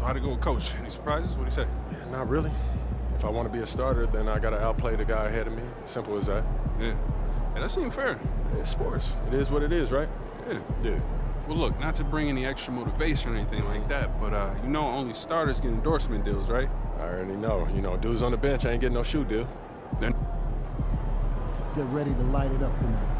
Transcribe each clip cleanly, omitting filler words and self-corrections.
how'd it go with Coach? Any surprises? What'd he say? Not really. If I want to be a starter, then I got to outplay the guy ahead of me. Simple as that. Yeah. Yeah, that seemed fair. It's sports. It is what it is, right? Yeah. Yeah. Well, look, not to bring any extra motivation or anything like that, but you know only starters get endorsement deals, right? I already know. You know, dudes on the bench ain't getting no shoe deal. Then Get ready to light it up tonight.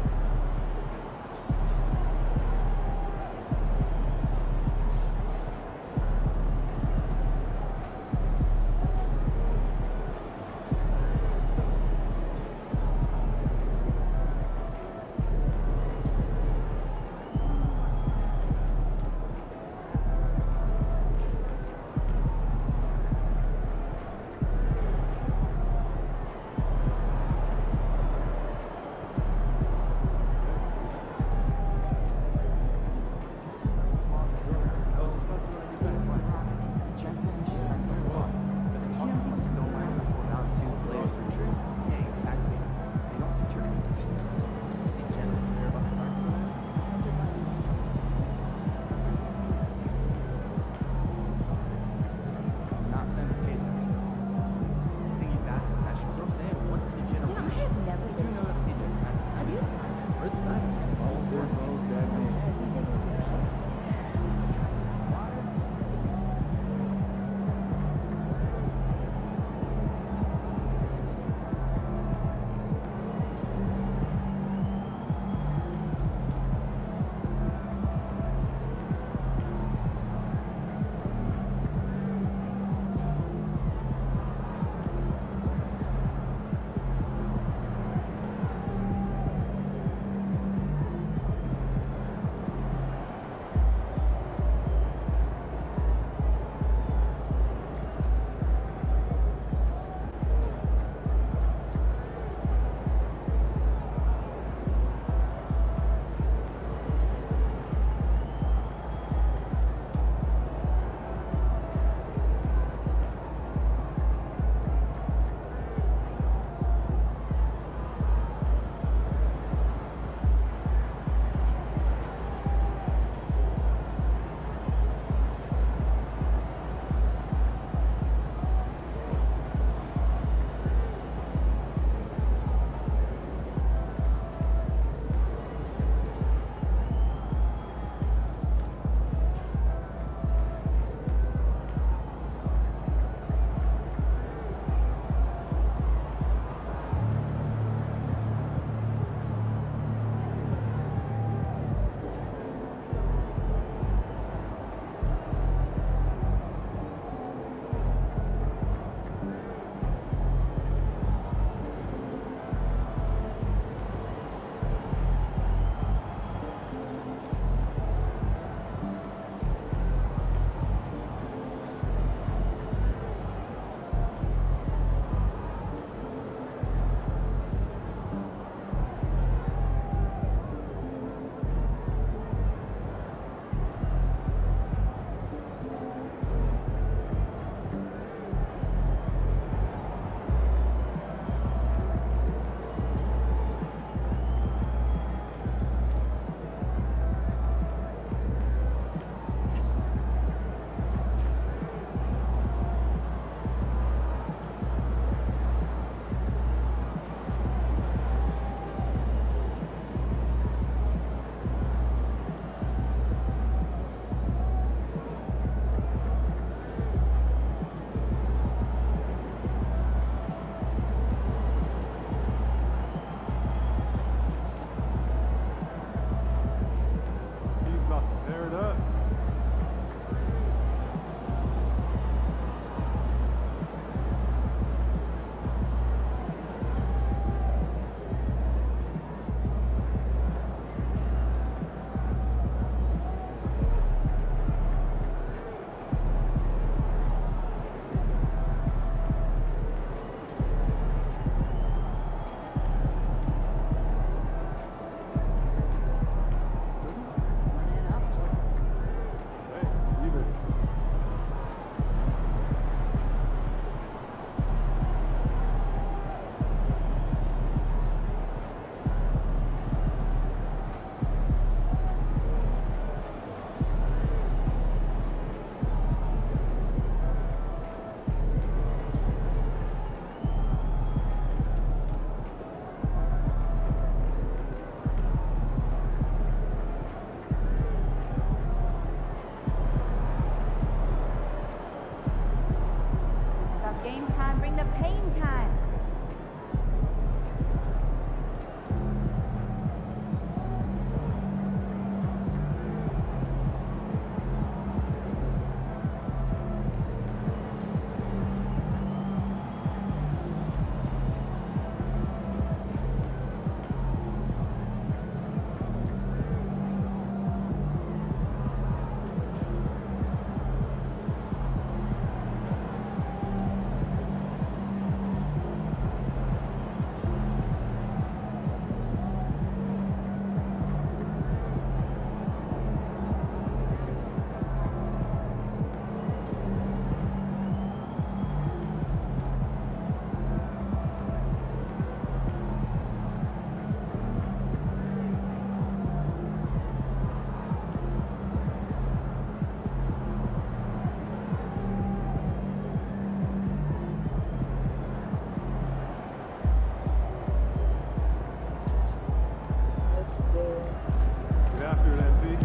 after that, B.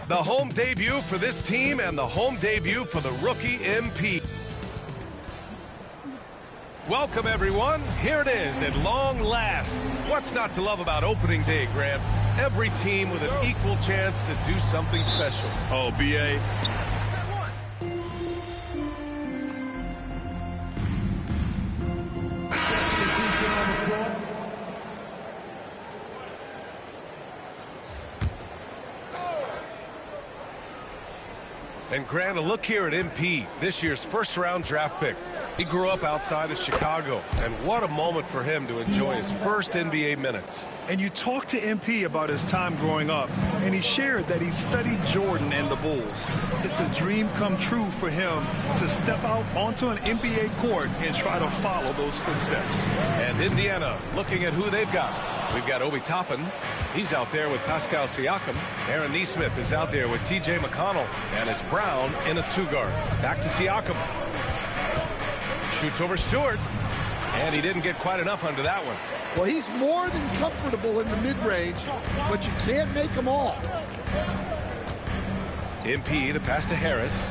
The home debut for this team and the home debut for the rookie MP. Welcome, everyone. Here it is at long last. What's not to love about opening day, Grant? Every team with an equal chance to do something special. Oh, B.A. And Grant, a look here at MP, this year's first-round draft pick. He grew up outside of Chicago, and what a moment for him to enjoy his first NBA minutes. And you talked to MP about his time growing up, and he shared that he studied Jordan and the Bulls. It's a dream come true for him to step out onto an NBA court and try to follow those footsteps. And Indiana, looking at who they've got. We've got Obi Toppin. He's out there with Pascal Siakam. Aaron Nesmith is out there with TJ McConnell. And it's Brown in a two-guard. Back to Siakam. Shoots over Stewart. And he didn't get quite enough under that one. Well, he's more than comfortable in the mid-range, but you can't make them all. MP, the pass to Harris.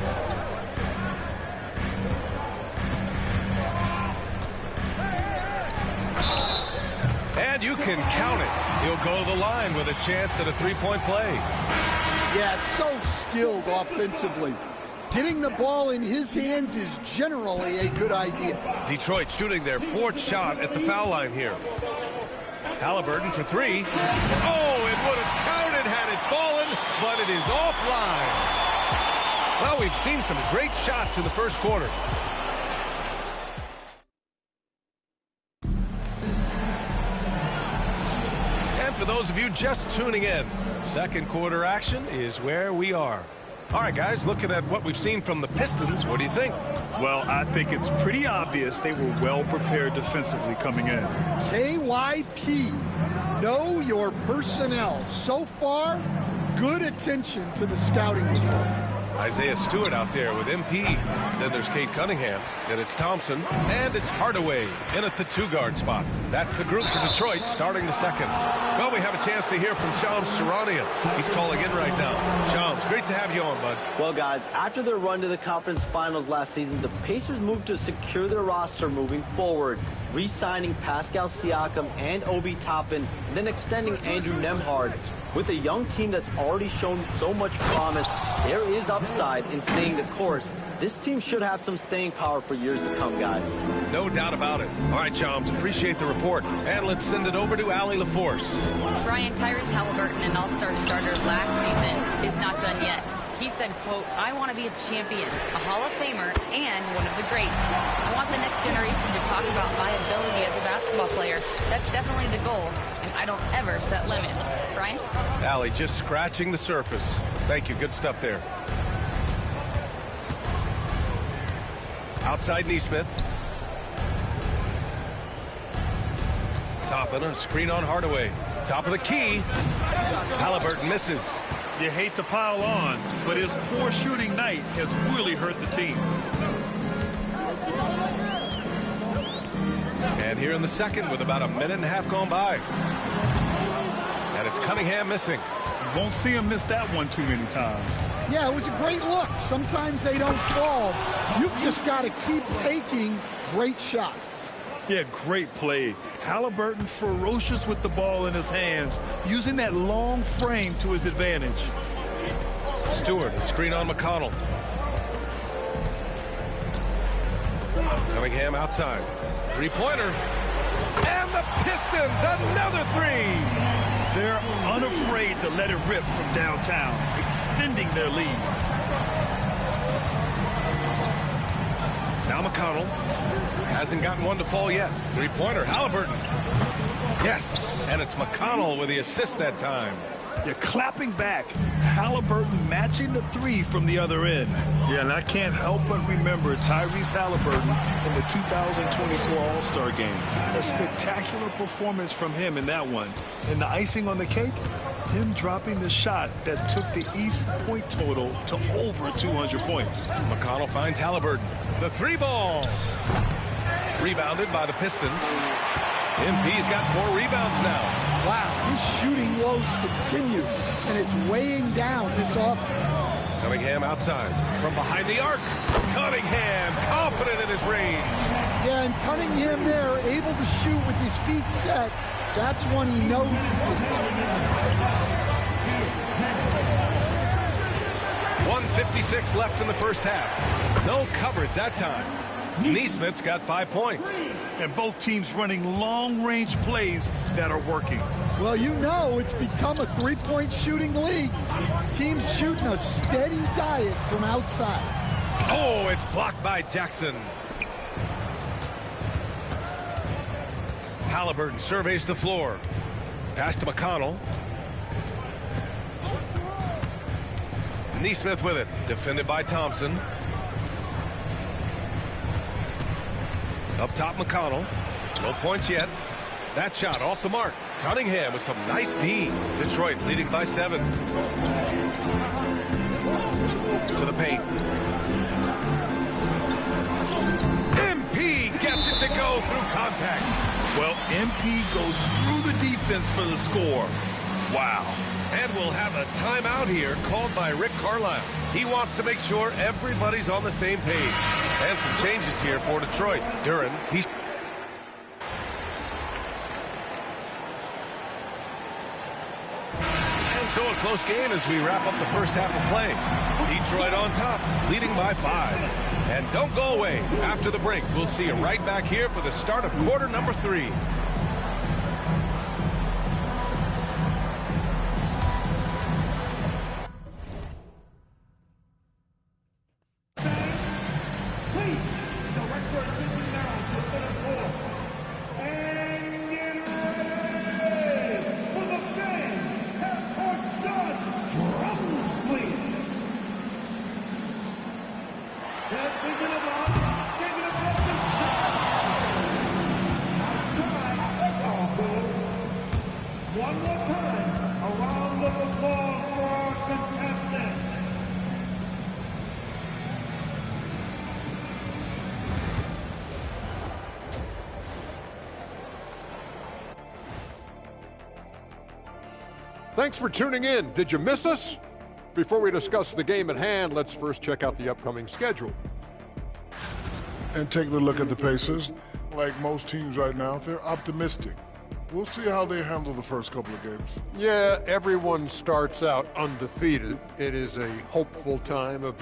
And you can count it. He'll go to the line with a chance at a three-point play. Yeah, so skilled offensively. Getting the ball in his hands is generally a good idea. Detroit shooting their fourth shot at the foul line here. Halliburton for three. Oh, it would have counted had it fallen, but it is offline. Well, we've seen some great shots in the first quarter. And for those of you just tuning in, second quarter action is where we are. All right, guys, looking at what we've seen from the Pistons, what do you think? Well, I think it's pretty obvious they were well prepared defensively coming in. KYP, know your personnel. So far, good attention to the scouting report. Isaiah Stewart out there with MP. Then there's Kate Cunningham. Then it's Thompson. And it's Hardaway in at the two-guard spot. That's the group for Detroit starting the second. Well, we have a chance to hear from Shams Charania. He's calling in right now. Shams, great to have you on, bud. Well, guys, after their run to the conference finals last season, the Pacers moved to secure their roster moving forward, re-signing Pascal Siakam and Obi Toppin, and then extending Andrew Nembhard. With a young team that's already shown so much promise, there is upside in staying the course This team should have some staying power for years to come, guys. No doubt about it. All right, chums, appreciate the report. And let's send it over to Allie LaForce. Brian, Tyrese Halliburton, an all-star starter last season, is not done yet. He said, quote, "I want to be a champion, a Hall of Famer, and one of the greats. I want the next generation to talk about my ability as a basketball player. That's definitely the goal, and I don't ever set limits." Brian? Allie just scratching the surface. Thank you. Good stuff there. Outside Neesmith. Toppin, a screen on Hardaway. Top of the key. Halliburton misses. You hate to pile on, but his poor shooting night has really hurt the team. And here in the second with about a minute and a half gone by. And it's Cunningham missing. You won't see him miss that one too many times. Yeah, it was a great look. Sometimes they don't fall. You've just got to keep taking great shots. Yeah, great play. Halliburton ferocious with the ball in his hands, using that long frame to his advantage. Stewart, a screen on McConnell. Cunningham outside. Three-pointer. And the Pistons, another three. They're unafraid to let it rip from downtown, extending their lead. Now McConnell hasn't gotten one to fall yet. Three-pointer, Halliburton. Yes, and it's McConnell with the assist that time. You're clapping back. Halliburton matching the three from the other end. Yeah, and I can't help but remember Tyrese Halliburton in the 2024 All-Star Game. A spectacular performance from him in that one. And the icing on the cake, him dropping the shot that took the East point total to over 200 points. McConnell finds Halliburton. The three ball. Rebounded by the Pistons. MP's got 4 rebounds now. Wow, his shooting woes continue, and it's weighing down this offense. Cunningham outside. From behind the arc. Cunningham confident in his range. Yeah, and Cunningham there, able to shoot with his feet set. That's when he knows he can. 1:56 left in the first half. No coverage that time. Neesmith's got 5 points. And both teams running long-range plays that are working. Well, you know it's become a three-point shooting league. Teams shooting a steady diet from outside. Oh, it's blocked by Jackson. Halliburton surveys the floor. Pass to McConnell. Neesmith with it. Defended by Thompson. Up top, McConnell. No points yet. That shot off the mark. Cunningham with some nice D. Detroit leading by 7. To the paint. MP gets it to go through contact. Well, MP goes through the defense for the score. Wow. And we'll have a timeout here called by Rick Carlisle. He wants to make sure everybody's on the same page. And some changes here for Detroit. Duren, he's... And so a close game as we wrap up the first half of play. Detroit on top, leading by 5. And don't go away. After the break, we'll see you right back here for the start of quarter number 3. Thanks for tuning in. Did you miss us? Before we discuss the game at hand, let's first check out the upcoming schedule. And take a look at the Pacers. Like most teams right now, they're optimistic. We'll see how they handle the first couple of games. Yeah, everyone starts out undefeated. It is a hopeful time of...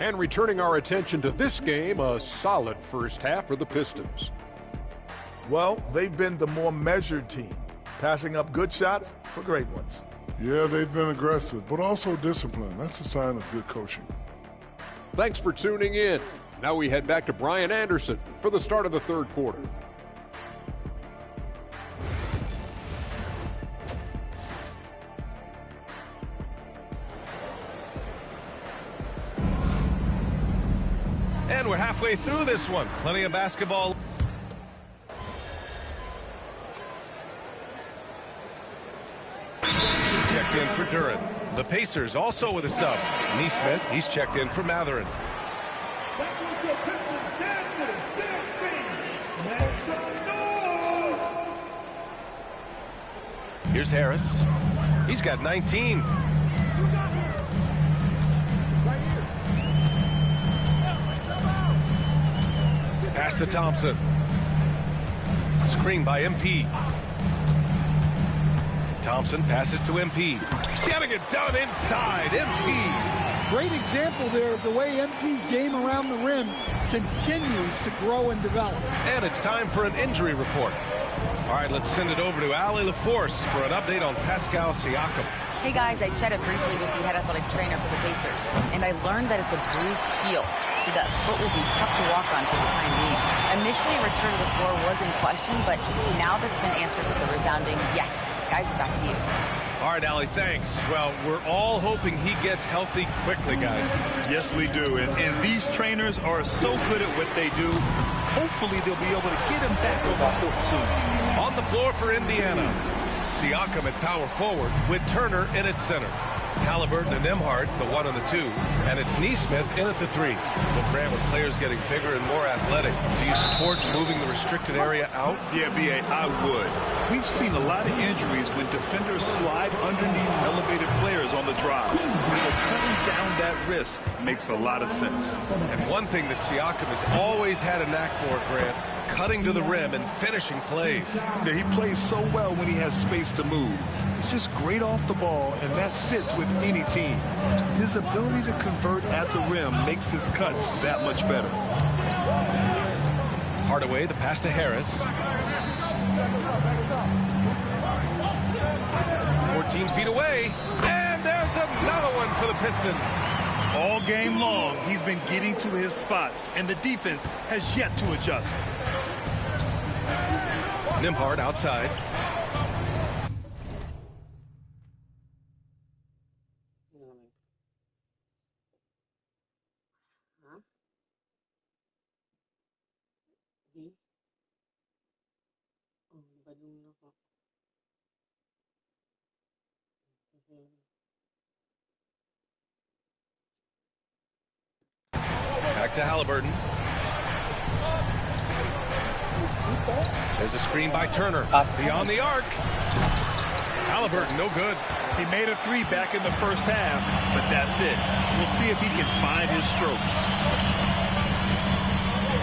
And returning our attention to this game, a solid first half for the Pistons. Well, they've been the more measured team, passing up good shots for great ones. Yeah, they've been aggressive, but also disciplined. That's a sign of good coaching. Thanks for tuning in. Now we head back to Brian Anderson for the start of the third quarter. And we're halfway through this one. Plenty of basketball. Checked in for Duren. The Pacers also with a sub. Neesmith, he's checked in for Mathurin. Here's Harris. He's got 19. Pass to Thompson. Screen by MP. Thompson passes to MP. Getting it done inside. MP. Great example there of the way MP's game around the rim continues to grow and develop. And it's time for an injury report. All right, let's send it over to Allie LaForce for an update on Pascal Siakam. Hey guys, I chatted briefly with the head athletic trainer for the Pacers, and I learned that it's a bruised heel, so that foot will be tough to walk on for the time being. Initially, return to the floor was in question, but now that's been answered with a resounding yes. Guys, back to you. All right, Allie, thanks. Well, we're all hoping he gets healthy quickly, guys. Yes, we do. And these trainers are so good at what they do. Hopefully, they'll be able to get him back on the court soon. On the floor for Indiana, Siakam at power forward with Turner in at center. Halliburton and Nembhard, the 1 and the 2, and it's Neesmith in at the 3. Well, Grant, with players getting bigger and more athletic, do you support moving the restricted area out? Yeah, B.A., I would. We've seen a lot of injuries when defenders slide underneath elevated players on the drive. So cutting down that risk makes a lot of sense. And one thing that Siakam has always had a knack for, Grant, cutting to the rim and finishing plays. Yeah, he plays so well when he has space to move. He's just great off the ball, and that fits with any team. His ability to convert at the rim makes his cuts that much better. Hardaway, the pass to Harris. 14 feet away, and there's another one for the Pistons. All game long, he's been getting to his spots, and the defense has yet to adjust. Nembhard outside. Back to Halliburton. There's a screen by Turner. Beyond the arc. Halliburton, no good. He made a 3 back in the first half, but that's it. We'll see if he can find his stroke.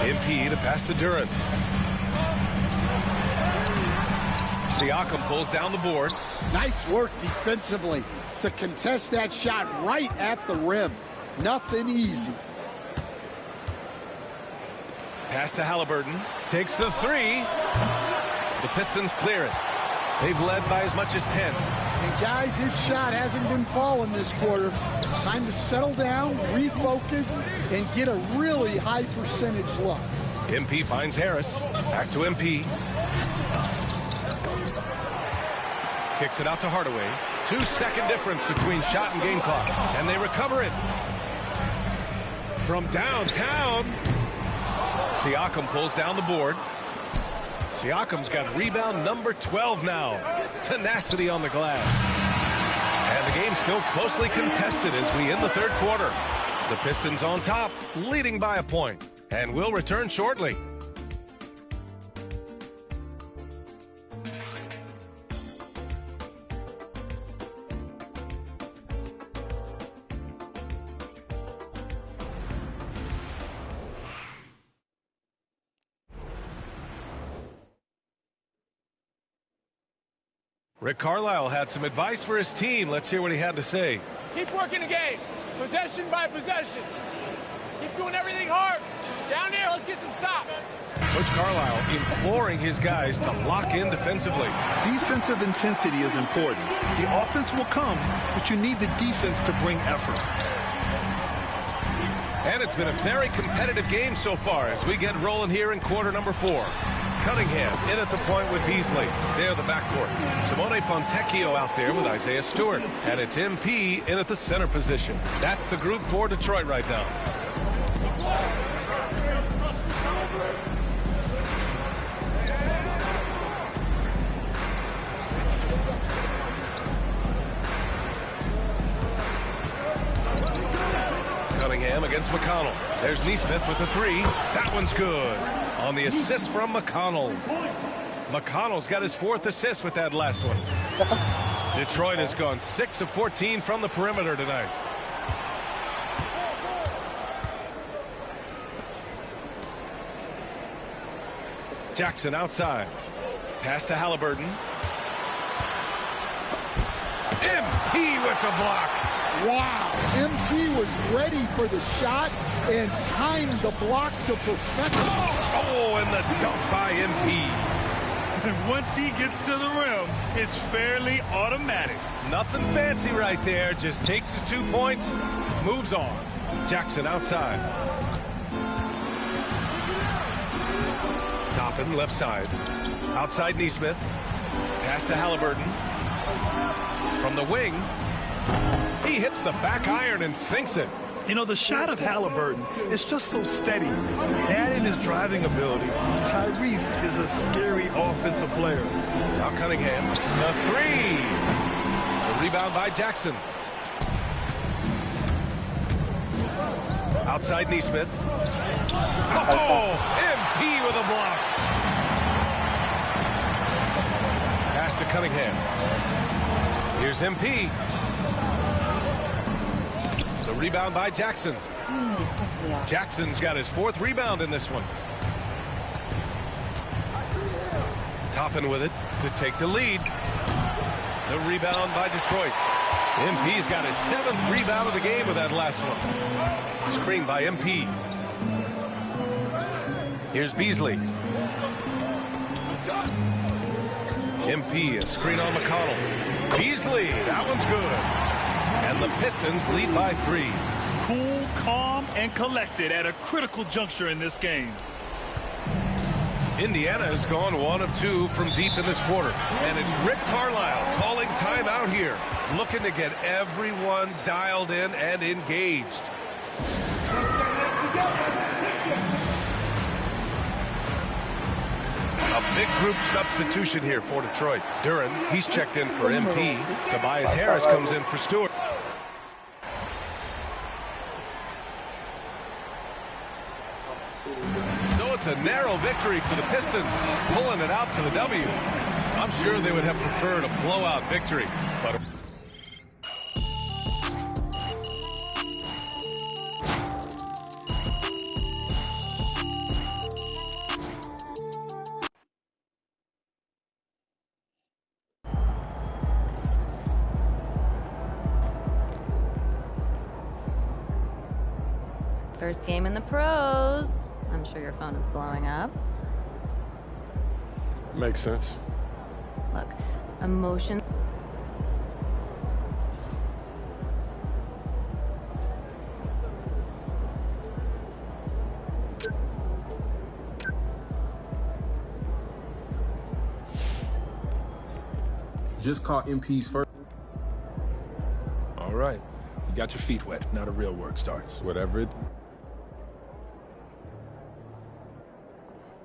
MP, the pass to Duren. Siakam pulls down the board. Nice work defensively to contest that shot right at the rim. Nothing easy. Pass to Halliburton. Takes the 3. The Pistons clear it. They've led by as much as 10. And guys, his shot hasn't been falling this quarter. Time to settle down, refocus, and get a really high percentage look. MP finds Harris. Back to MP. Kicks it out to Hardaway. 2-second difference between shot and game clock. And they recover it. From downtown, Siakam pulls down the board. Siakam's got rebound number 12 now. Tenacity on the glass. And the game's still closely contested as we end the third quarter. The Pistons on top, leading by a point. And we'll return shortly. Rick Carlisle had some advice for his team. Let's hear what he had to say. Keep working the game, possession by possession. Keep doing everything hard. Down there, let's get some stops. Coach Carlisle imploring his guys to lock in defensively. Defensive intensity is important. The offense will come, but you need the defense to bring effort. And it's been a very competitive game so far as we get rolling here in quarter number 4. Cunningham in at the point with Beasley. There, the backcourt. Simone Fontecchio out there with Isaiah Stewart. And it's MP in at the center position. That's the group for Detroit right now. Cunningham against McConnell. There's Neesmith with the 3. That one's good. On the assist from McConnell. McConnell's got his 4th assist with that last one. Detroit has gone 6 of 14 from the perimeter tonight. Jackson outside. Pass to Halliburton. MP with the block. Wow, MP was ready for the shot and timed the block to perfection. Oh, and the dunk by MP. And once he gets to the rim, it's fairly automatic. Nothing fancy right there. Just takes his 2 points, moves on. Jackson outside. Toppin left side. Outside Neesmith. Pass to Halliburton. From the wing. He hits the back iron and sinks it. You know, the shot of Halliburton is just so steady. Add in his driving ability. Tyrese is a scary offensive player. Now Cunningham. The 3. The rebound by Jackson. Outside Neesmith. Oh, MP with a block. Pass to Cunningham. Here's MP. The rebound by Jackson. Jackson's got his 4th rebound in this one. Toppin with it to take the lead. The rebound by Detroit. MP's got his 7th rebound of the game with that last one. Screen by MP. Here's Beasley. MP, a screen on McConnell. Beasley, that one's good. And the Pistons lead by 3. Cool, calm, and collected at a critical juncture in this game. Indiana has gone 1 of 2 from deep in this quarter. And it's Rick Carlisle calling timeout here. Looking to get everyone dialed in and engaged. A big group substitution here for Detroit. Duren, he's checked in for MP. Tobias Harris comes in for Stewart. So it's a narrow victory for the Pistons, pulling it out for the W. I'm sure they would have preferred a blowout victory, but... First game in the pros. I'm sure your phone is blowing up. Makes sense. Look, emotion. Just caught MP's first. All right. You got your feet wet. Now the real work starts. Whatever it...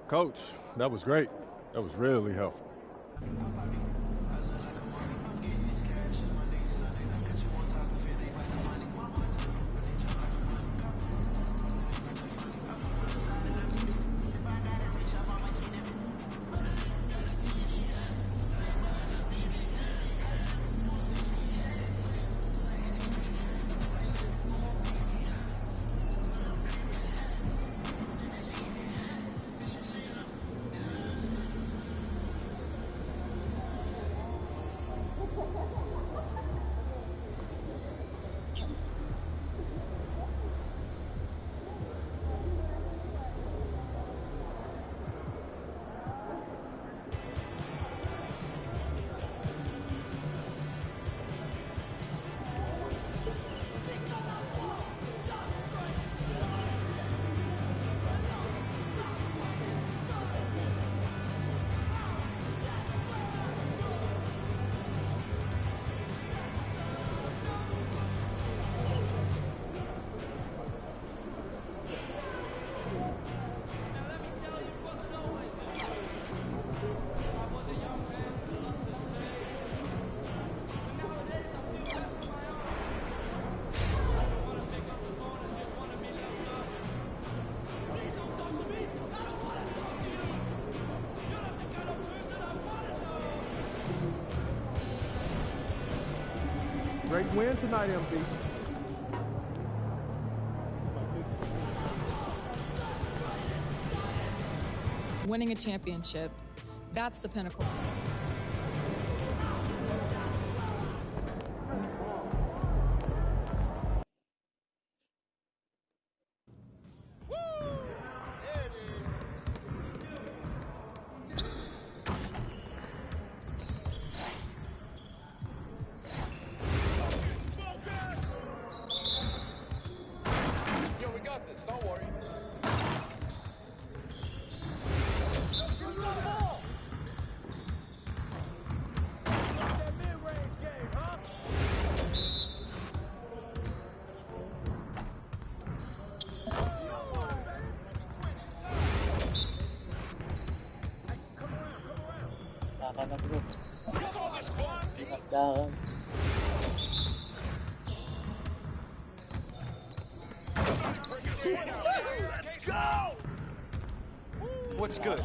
Coach, that was great. That was really helpful. Great win tonight, MP. Winning a championship, that's the pinnacle. Let's go! What's good?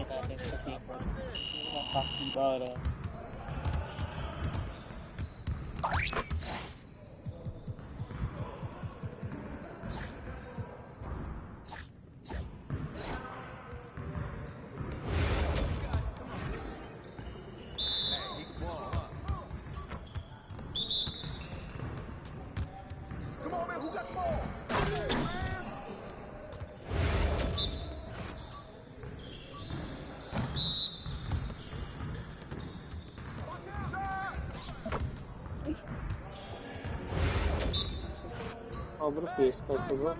Come on, man, who got the ball? Bro, pace bro.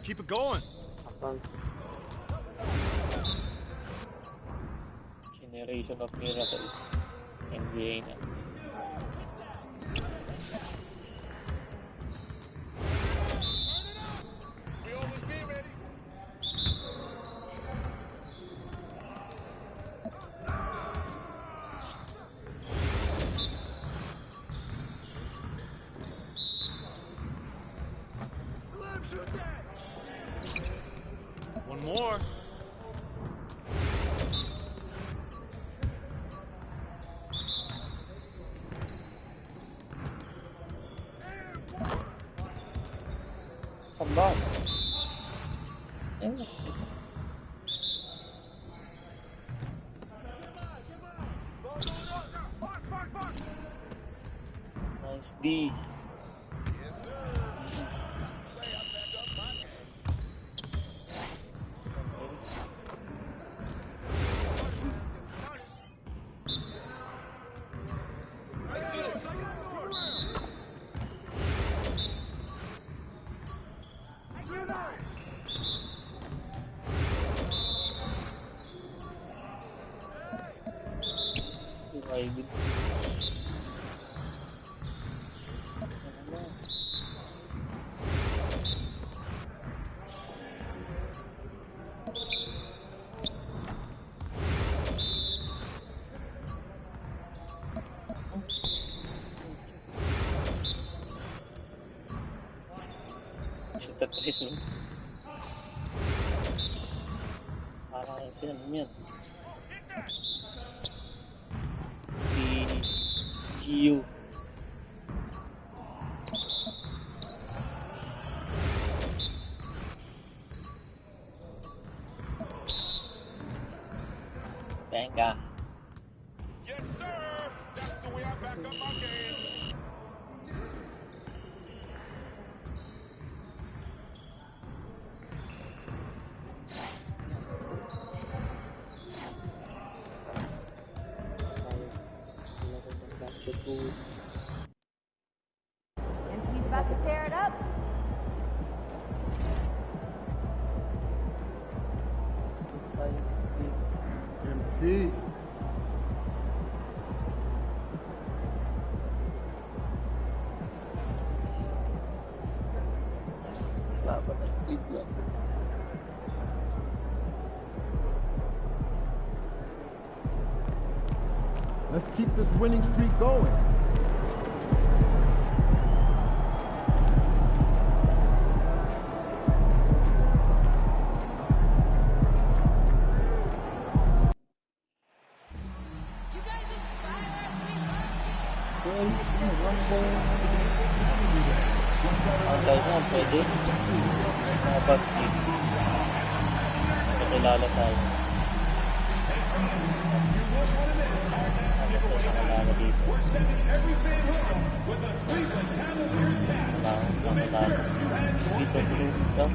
Keep it going. Generation of miracles. NBA na. One more. Sambal. Mas bisa. Nice D. Good. Should set place mo. Parang sila yan. Gio. Venga. Yes, sir. That's the way I back up my game. Basketball. And he's about to tear it up. MP. Laban na. Cleveland. Let's keep this winning streak going. Kahit naman pwede. Mga bots dito. Nakilala tayo. Nakilala dito. Nakilala. Dito blue ito.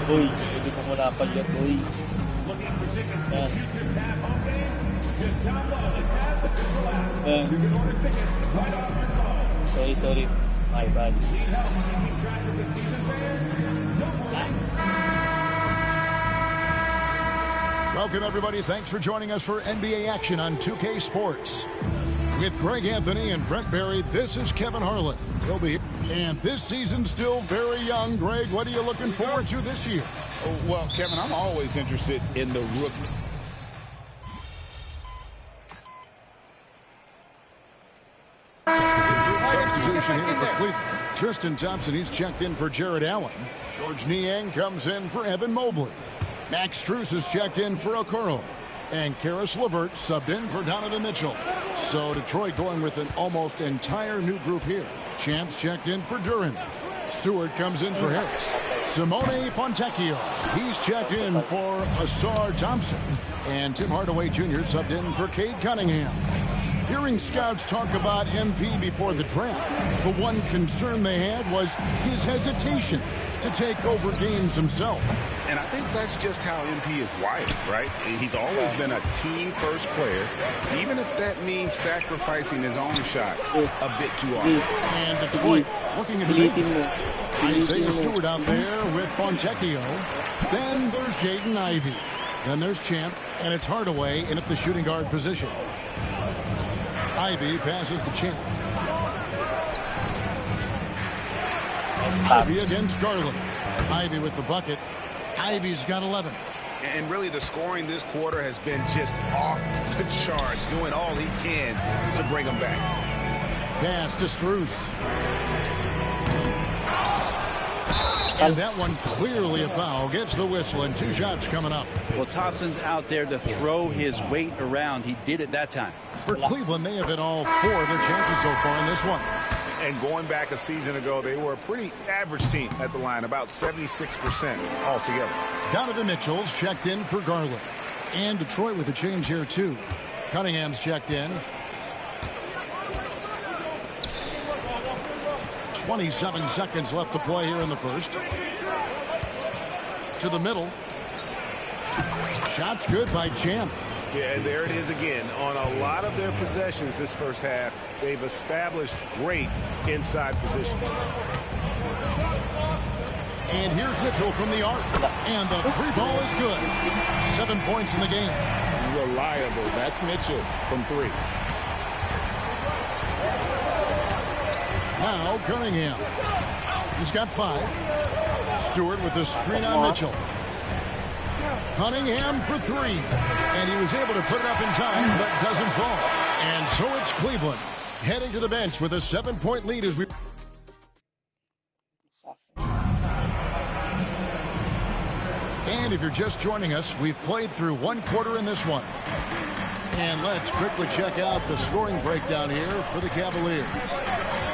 Uy, hindi ko muna pag-get. Uy. Yan. Sorry. My bad. Welcome, everybody. Thanks for joining us for NBA action on 2K Sports. With Greg Anthony and Brent Barry, this is Kevin Harlan. He'll be here. And this season's still very young. Greg, what are you looking forward to this year? Well, Kevin, I'm always interested in the rookie. Substitution here for Cleveland. Tristan Thompson, he's checked in for Jared Allen. George Niang comes in for Evan Mobley. Max Strus is checked in for Okoro. And Karis LeVert subbed in for Donovan Mitchell. So Detroit going with an almost entire new group here. Champs checked in for Duran. Stewart comes in for Harris. Simone Fontecchio, he's checked in for Asar Thompson. And Tim Hardaway Jr. subbed in for Cade Cunningham. Hearing scouts talk about MP before the draft, the one concern they had was his hesitation to take over games himself. And I think that's just how MP is wired, right? He's always been a team-first player, even if that means sacrificing his own shot a bit too often. And Detroit looking at the Isaiah Stewart out there with Fontecchio. Then there's Jaden Ivey. Then there's Champ, and it's Hardaway in at the shooting guard position. Ivey passes to Champ. Ivey against Garland. Ivey with the bucket. Ivey's got 11. And really the scoring this quarter has been just off the charts, doing all he can to bring him back. Pass to Strus. And that one clearly a foul. Gets the whistle and 2 shots coming up. Well, Thompson's out there to throw his weight around. He did it that time. For Cleveland, they have hit all 4 of their chances so far in this one. And going back a season ago, they were a pretty average team at the line, about 76% altogether. Donovan Mitchell's checked in for Garland. And Detroit with a change here, too. Cunningham's checked in. 27 seconds left to play here in the first. To the middle. Shot's good by Champ. Yeah, and there it is again. On a lot of their possessions this first half, they've established great inside position. And here's Mitchell from the arc. And the 3 ball is good. 7 points in the game. Reliable. That's Mitchell from 3. Now Cunningham. He's got 5. Stewart with the screen on Mitchell. Cunningham for 3. And he was able to put it up in time, but doesn't fall. And so it's Cleveland heading to the bench with a 7-point lead as we... And if you're just joining us, we've played through 1 quarter in this one. And let's quickly check out the scoring breakdown here for the Cavaliers.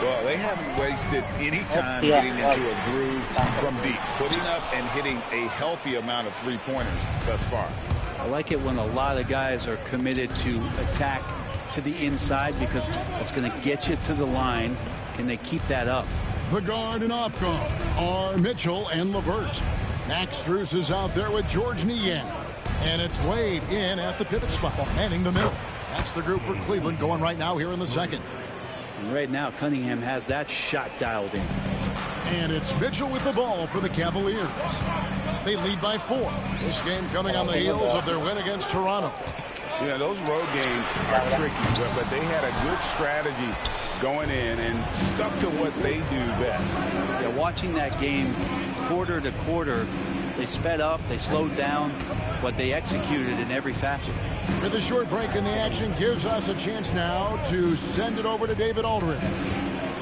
Well, they haven't wasted any time getting into a groove from deep, putting up and hitting a healthy amount of 3-pointers thus far. I like it when a lot of guys are committed to attack to the inside because that's going to get you to the line. Can they keep that up? The guard and off guard are Mitchell and LeVert. Max Strus is out there with George Niang. And it's Wade in at the pivot spot, heading the middle. That's the group for Cleveland going right now here in the second. And right now, Cunningham has that shot dialed in. And it's Mitchell with the ball for the Cavaliers. They lead by 4. This game coming on the heels of their win against Toronto. You know, those road games are tricky, but they had a good strategy going in and stuck to what they do best. Yeah, watching that game quarter to quarter, they sped up, they slowed down, but they executed in every facet. With a short break in the action gives us a chance now to send it over to David Aldridge.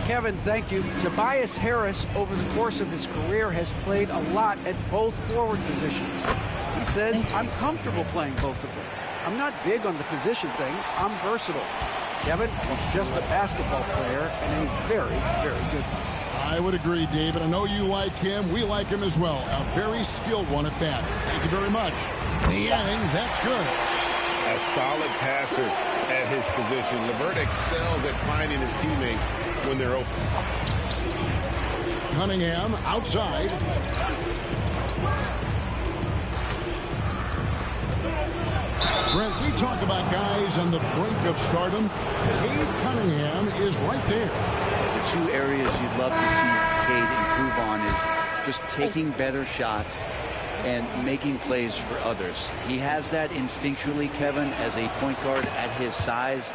Kevin, thank you. Tobias Harris, over the course of his career, has played a lot at both forward positions. He says, I'm comfortable playing both of them. I'm not big on the position thing. I'm versatile. Kevin, he's just a basketball player and a very, very good one. I would agree, David. I know you like him. We like him as well. A very skilled one at that. Thank you very much. Niang, that's good. A solid passer at his position. LeVert excels at finding his teammates when they're open. Cunningham outside. Brent, we talk about guys on the brink of stardom. Cade Cunningham is right there. The two areas you'd love to see Cade improve on is just taking better shots and making plays for others. He has that instinctually, Kevin, as a point guard at his size.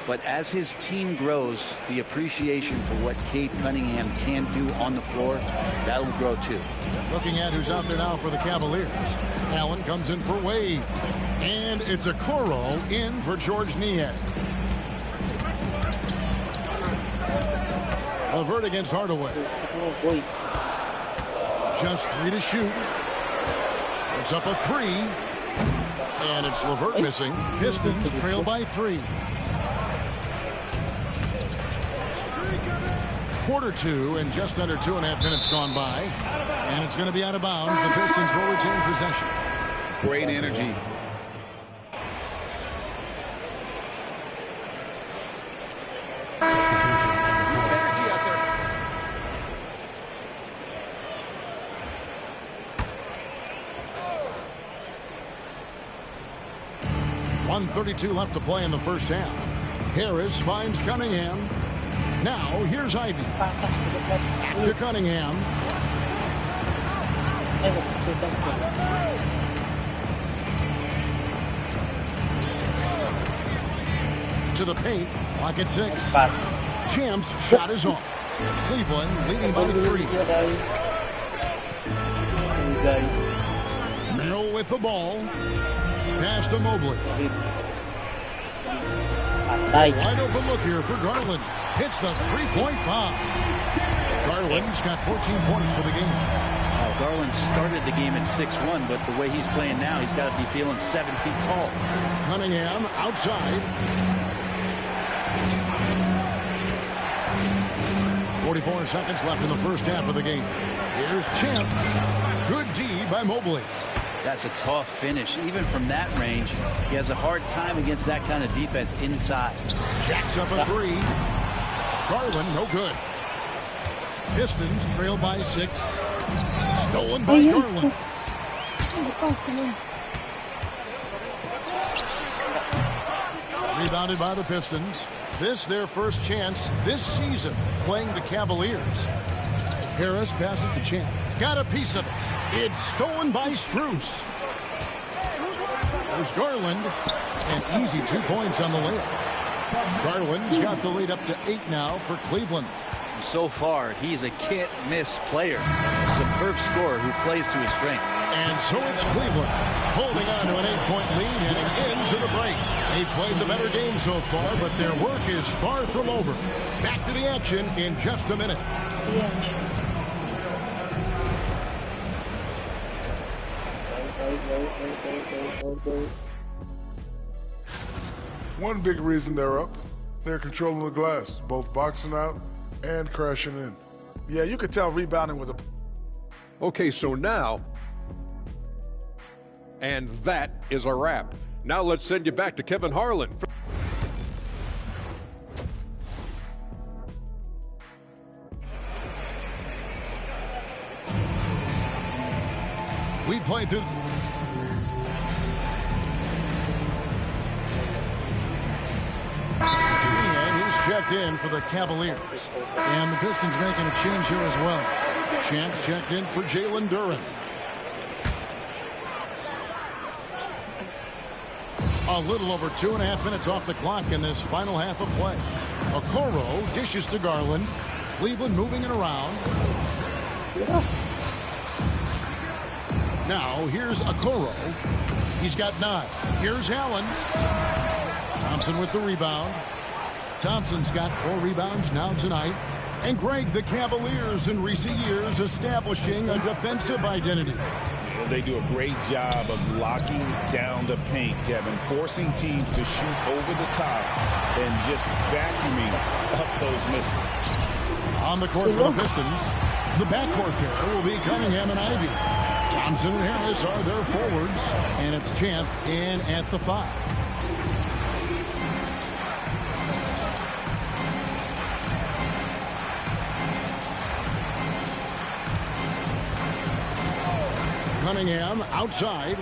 But as his team grows, the appreciation for what Cade Cunningham can do on the floor, that'll grow too. Looking at who's out there now for the Cavaliers. Allen comes in for Wade. And it's a Okoro in for George Niang. LeVert against Hardaway. Just 3 to shoot. It's up a 3. And it's LeVert missing. Pistons trail by 3. Quarter 2 and just under 2.5 minutes gone by. And it's going to be out of bounds. The Pistons will retain possession. Great energy. .132 left to play in the first half. Harris finds Cunningham. Now here's Ivy. To Cunningham. To the paint. Pocket 6. Champs shot is off. Cleveland leading by 3. Merrill with the ball. Pass to Mobley. Wide open look here for Garland. Hits the three-point bomb. Garland's got 14 points for the game. Garland started the game at 6'1", but the way he's playing now, he's got to be feeling 7 feet tall. Cunningham outside. 44 seconds left in the first half of the game. Here's Champ. Good D by Mobley. That's a tough finish. Even from that range, he has a hard time against that kind of defense inside. Jacks up a 3. Garland, no good. Pistons trail by 6. Stolen by Garland. Rebounded by the Pistons. This their first chance this season playing the Cavaliers. Harris passes to Champ. Got a piece of it. It's stolen by Strus. There's Garland. And easy 2 points on the layup. Garland's got the lead up to 8 now for Cleveland. So far, he's a can't-miss player. A superb scorer who plays to his strength. And so it's Cleveland holding on to an 8-point lead heading into the break. They've played the better game so far, but their work is far from over. Back to the action in just a minute. One big reason they're up, they're controlling the glass, both boxing out and crashing in. Yeah, you could tell rebounding was a... Okay, so now, and that is a wrap. Now let's send you back to Kevin Harlan. We played through... Checked in for the Cavaliers. And the Pistons making a change here as well. Champs checked in for Jalen Duren. A little over 2.5 minutes off the clock in this final half of play. Okoro dishes to Garland. Cleveland moving it around. Now, here's Okoro. He's got 9. Here's Allen. Thompson with the rebound. Thompson's got 4 rebounds now tonight. And Greg, the Cavaliers in recent years establishing a defensive identity. They do a great job of locking down the paint, Kevin, forcing teams to shoot over the top and just vacuuming up those misses. On the court for the Pistons, the backcourt pair will be Cunningham and Ivy. Thompson and Harris are their forwards, and it's Champ in at the 5. Cunningham outside.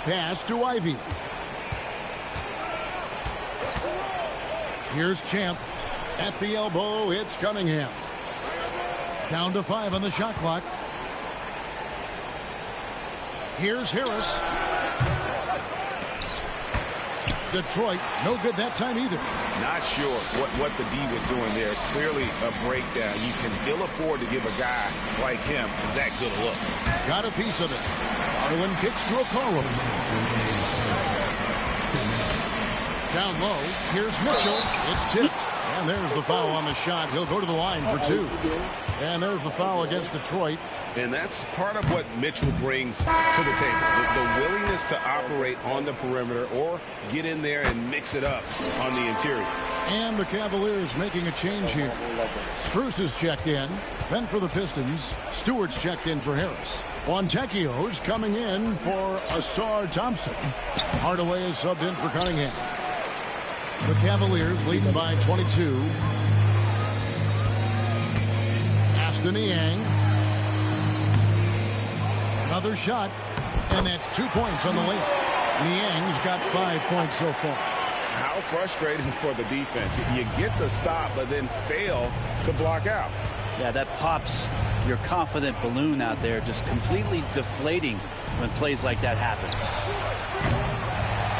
Pass to Ivy. Here's Champ. At the elbow, it's Cunningham. Down to 5 on the shot clock. Here's Harris. Detroit, no good that time either. Not sure what the D was doing there. Clearly a breakdown. You can ill afford to give a guy like him that good a look. Got a piece of it. Garland kicks to Okoro. Down low, here's Mitchell. It's tipped. And there's the foul on the shot. He'll go to the line for 2. And there's the foul against Detroit. And that's part of what Mitchell brings to the table. The willingness to operate on the perimeter or get in there and mix it up on the interior. And the Cavaliers making a change here. Strus is checked in. Then for the Pistons, Stewart's checked in for Harris. Fontecchio's coming in for Asar Thompson. Hardaway is subbed in for Cunningham. The Cavaliers leading by 22. Aston Niang. Another shot, and that's 2 points on the layup. Niang's got 5 points so far. How frustrating for the defense. You get the stop, but then fail to block out. Yeah, that pops your confident balloon out there, just completely deflating when plays like that happen.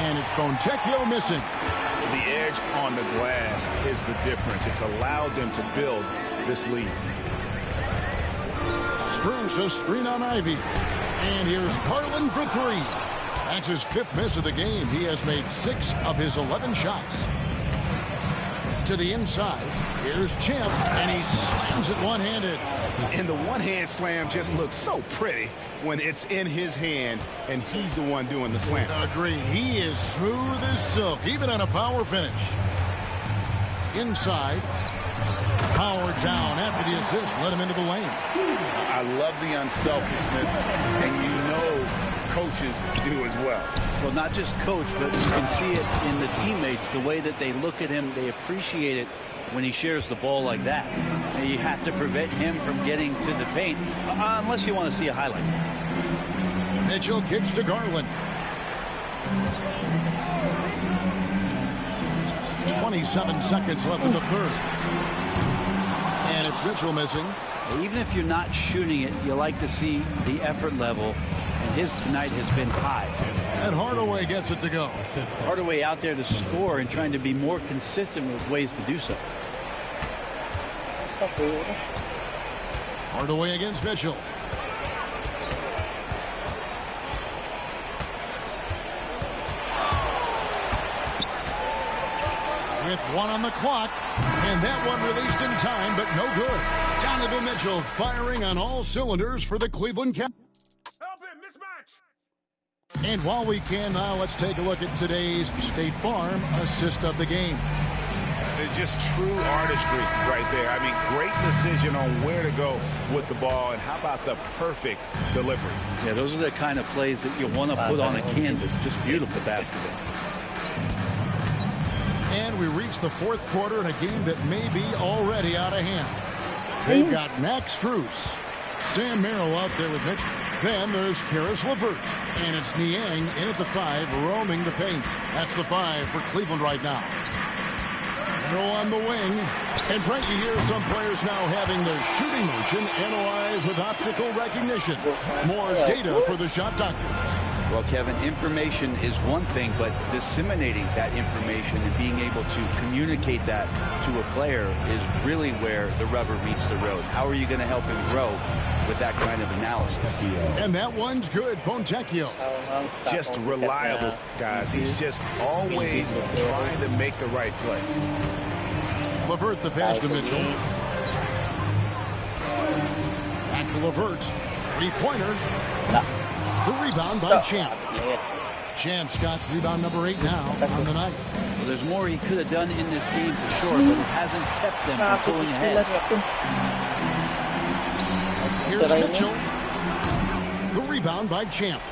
And it's Fontecchio missing. The edge on the glass is the difference. It's allowed them to build this lead. Strus a screen on Ivy. And here's Garland for 3. That's his 5th miss of the game. He has made 6 of his 11 shots. To the inside, here's Champ, and he slams it one-handed. And the one-hand slam just looks so pretty when it's in his hand, and he's the one doing the slam. Agreed. He is smooth as silk, even on a power finish. Inside, power down after the assist, let him into the lane. I love the unselfishness, and you know coaches do as well. Well, not just coach, but you can see it in the teammates, the way that they look at him. They appreciate it when he shares the ball like that. And you have to prevent him from getting to the paint, unless you want to see a highlight. Mitchell kicks to Garland. 27 seconds left in the 3rd. And it's Mitchell missing. Even if you're not shooting it, you like to see the effort level, and his tonight has been high. And Hardaway gets it to go. Hardaway out there to score and trying to be more consistent with ways to do so. Hardaway against Mitchell. With 1 on the clock, and that one released in time, but no good. Donovan Mitchell firing on all cylinders for the Cleveland Cavaliers. And while we can now, let's take a look at today's State Farm assist of the game. It's just true artistry right there. I mean, great decision on where to go with the ball, and how about the perfect delivery? Yeah, those are the kind of plays that you want to put on a canvas. Just beautiful basketball. And we reach the 4th quarter in a game that may be already out of hand. They've got Max Strus, Sam Merrill out there with Mitchell. Then there's Caris LeVert, and it's Niang in at the 5, roaming the paint. That's the 5 for Cleveland right now. No on the wing. And Frank, you hear some players now having their shooting motion analyzed with optical recognition. More data for the shot doctors. Well, Kevin, information is one thing, but disseminating that information and being able to communicate that to a player is really where the rubber meets the road. How are you going to help him grow with that kind of analysis? And that one's good, Fontecchio. Just reliable, guys. He's just always trying to make the right play. LeVert the pass to Mitchell. Back to LeVert. Three-pointer. The rebound by Champ. Champ's got rebound number 8 now on the night. Well, there's more he could have done in this game for sure, but it hasn't kept them from pulling ahead. Here's Mitchell. The rebound by Champ.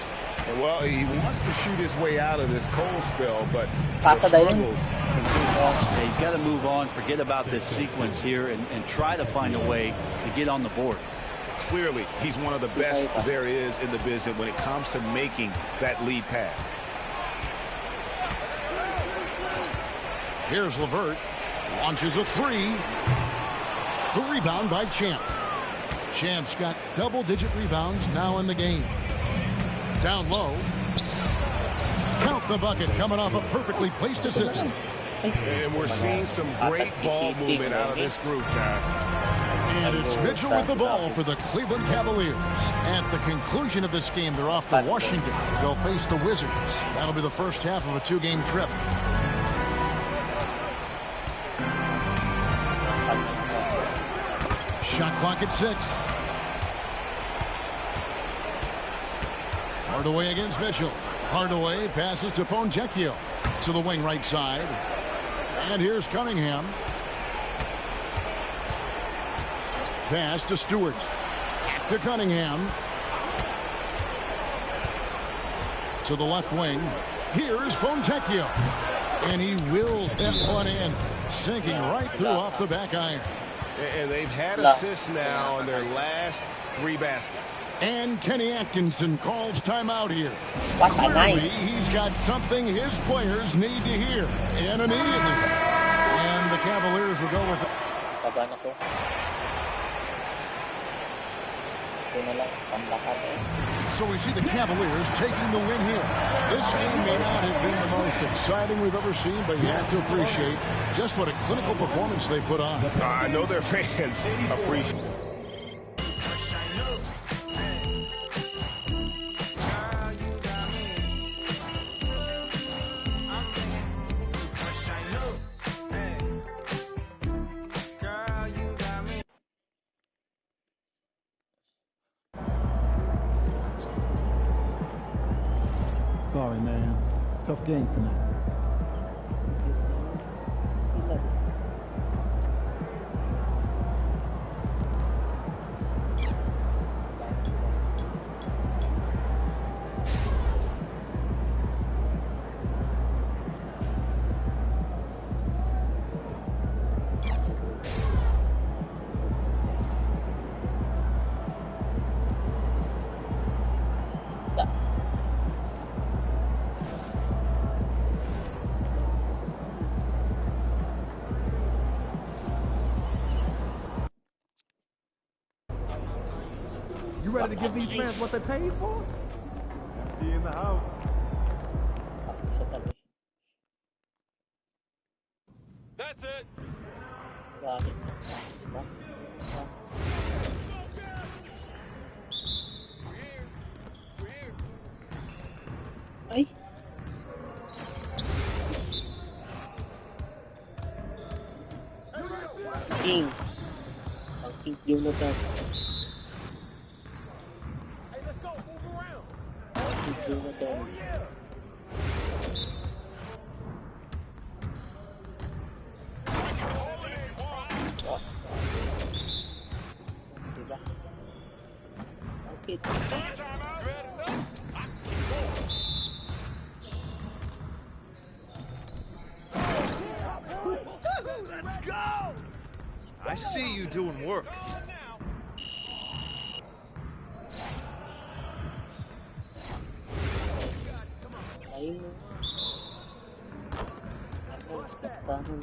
Well, he wants to shoot his way out of this cold spell, but Pasa the de ahí. struggles continue. Yeah, he's got to move on, forget about this sequence here, and try to find a way to get on the board. Clearly, he's one of the best there is in the business when it comes to making that lead pass. Here's LeVert. Launches a three. The rebound by Champ. Champ's got double-digit rebounds now in the game. Down low. Count the bucket coming off a perfectly placed assist. And we're seeing some great ball movement out of this group, guys. And it's Mitchell with the ball for the Cleveland Cavaliers. At the conclusion of this game, they're off to Washington. They'll face the Wizards. That'll be the first half of a 2-game trip. Shot clock at 6. Hardaway against Mitchell. Hardaway passes to Fontecchio to the wing right side. And here's Cunningham. Pass to Stewart. Back to Cunningham. To the left wing. Here's Fontecchio. And he wills that one in. Sinking right through off the back iron. And they've had assists now in their last 3 baskets. And Kenny Atkinson calls timeout here. What a Clearly, nice. he's got something his players need to hear. And immediately. And the Cavaliers will go with it. Sabahan ako. Ito na lang, pambahan eh. So we see the Cavaliers taking the win here. This game may not have been the most exciting we've ever seen, but you have to appreciate just what a clinical performance they put on. I know their fans appreciate it. Sorry, man. Tough game tonight. You ready to give these fans what they paid for? Be in the house. Sa tabi. That's it. Bakit? Basta. Ay. King. Ang King yung natin. Diba? Okay. Let's go! I see you doing work. Ayun. Ako, saksahan.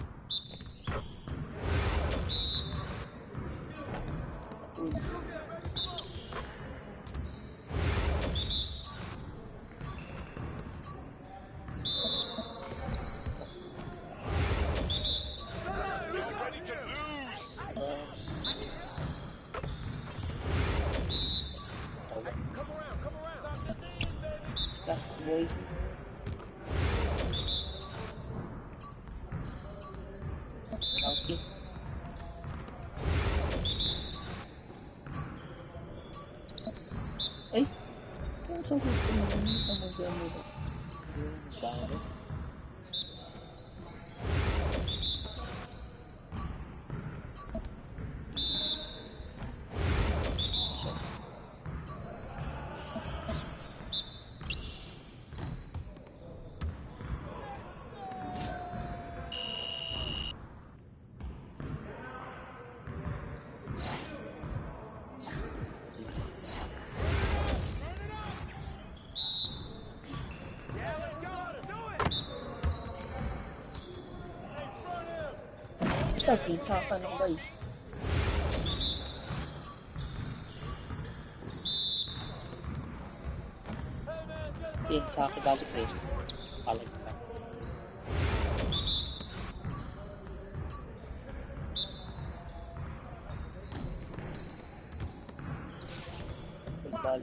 boys. Okay. Ay, ang sagot ko naman ito mag-gamit. Bago. Pizza ka ng guys. Pizza ka dapat eh. Palag ka.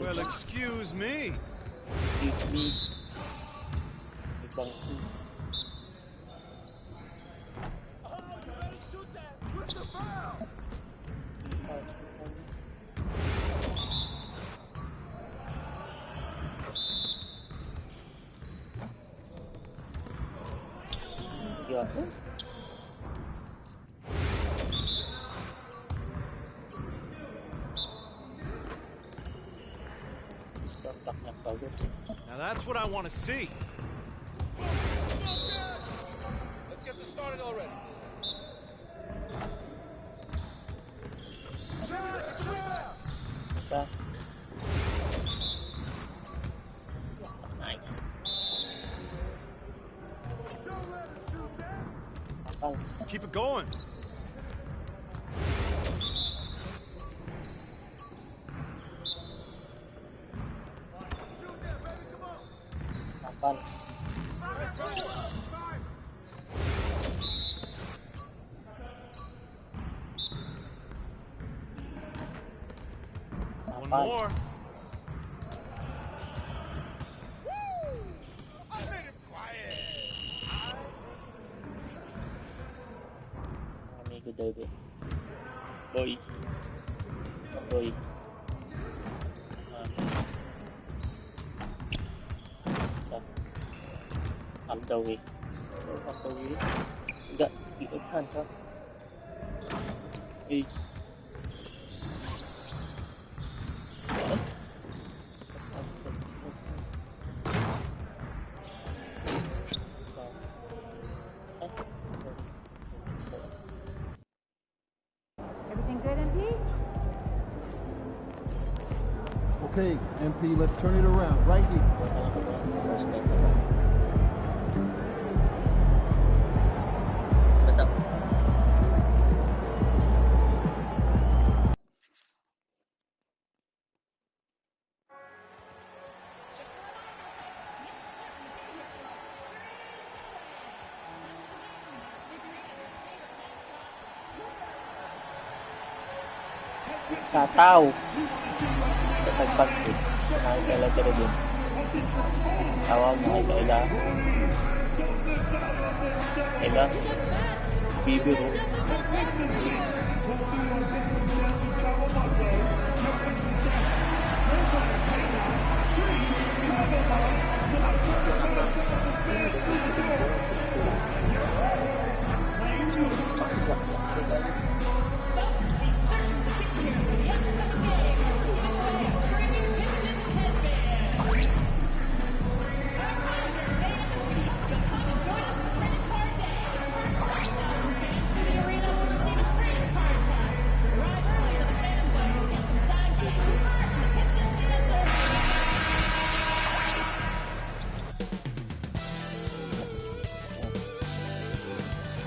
Well, excuse me. Excuse me. Ibang Now that's what I want to see. Let's get this started already. Nice. Keep it going. Fun. One more. Amigo Derby. Boy. Boy. I'm the way. Got the hunter. Hey. Everything good, MP? Okay, MP, let's turn it around right here. Kataw. Nagpansin. Sinabi kailan ka rin. Tawag mo kay Kaila. Kaila. Bibiro.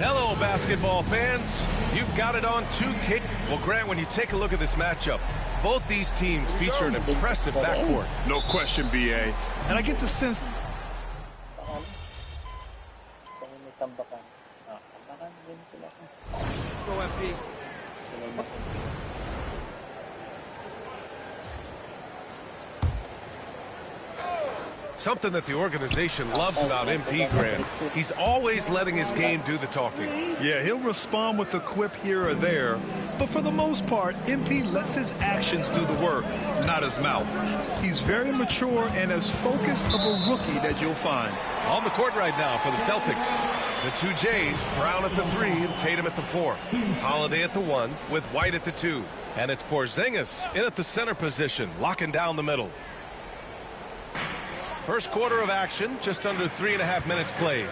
Hello, basketball fans. You've got it on 2K. Well, Grant, when you take a look at this matchup, both these teams feature an impressive backcourt. No question, BA. And I get the sense... Go, FP. Something that the organization loves about MP, Grant. He's always letting his game do the talking. Yeah, he'll respond with a quip here or there, but for the most part, MP lets his actions do the work, not his mouth. He's very mature and as focused of a rookie that you'll find. On the court right now for the Celtics. The two Jays, Brown at the 3 and Tatum at the 4. Holiday at the 1 with White at the 2. And it's Porzingis in at the center position, locking down the middle. First quarter of action, just under 3.5 minutes played.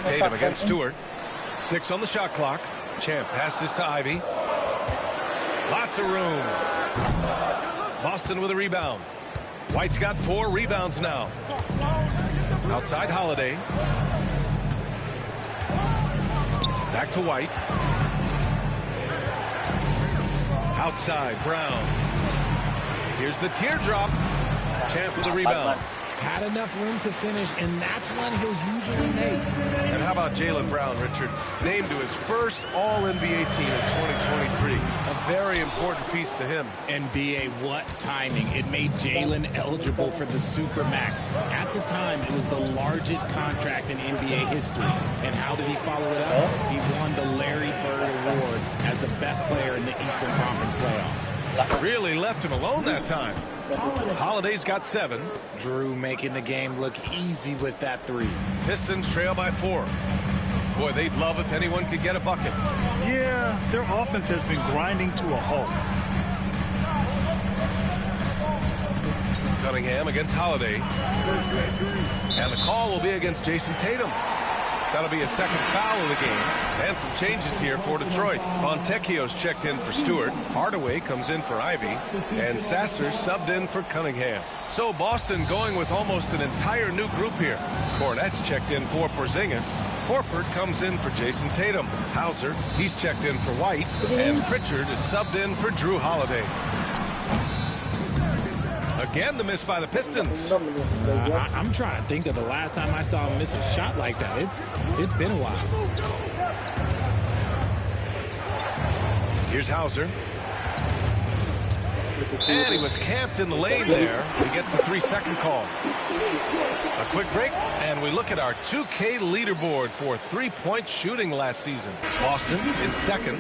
Tatum against Stewart. 6 on the shot clock. Champ passes to Ivy. Lots of room. Boston with a rebound. White's got 4 rebounds now. Outside Holiday. Back to White. Outside Brown. Here's the teardrop. Champ with a rebound. Had enough room to finish, and that's one he'll usually make. And how about Jaylen Brown, Richard? Named to his first All-NBA team in 2023. A very important piece to him. NBA, what timing. It made Jaylen eligible for the Supermax. At the time, it was the largest contract in NBA history. And how did he follow it up? He won the Larry Bird Award as the best player in the Eastern Conference playoffs. Really left him alone that time. Holiday's got 7. Drew making the game look easy with that 3. Pistons trail by 4. Boy, they'd love if anyone could get a bucket. Yeah, their offense has been grinding to a halt. Cunningham against Holiday. And the call will be against Jason Tatum. That'll be a second foul of the game. And some changes here for Detroit. Fontecchio's checked in for Stewart. Hardaway comes in for Ivy. And Sasser subbed in for Cunningham. So Boston going with almost an entire new group here. Cornette's checked in for Porzingis. Horford comes in for Jason Tatum. Hauser, he's checked in for White. And Pritchard is subbed in for Drew Holiday. Again, the miss by the Pistons. I'm trying to think of the last time I saw him miss a shot like that. It's been a while. Here's Hauser. And he was camped in the lane there. He gets a 3-second call. A quick break, and we look at our 2K leaderboard for three-point shooting last season. Boston in second.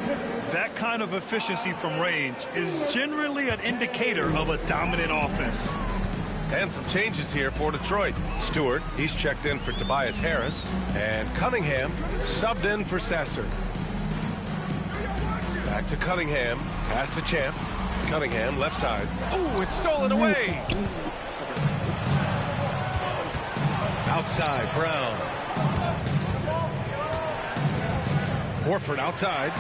That kind of efficiency from range is generally an indicator of a dominant offense. And some changes here for Detroit. Stewart, he's checked in for Tobias Harris. And Cunningham subbed in for Sasser. Back to Cunningham. Pass to Champ. Cunningham, left side. Oh, it's stolen away. Outside, Brown. Horford outside.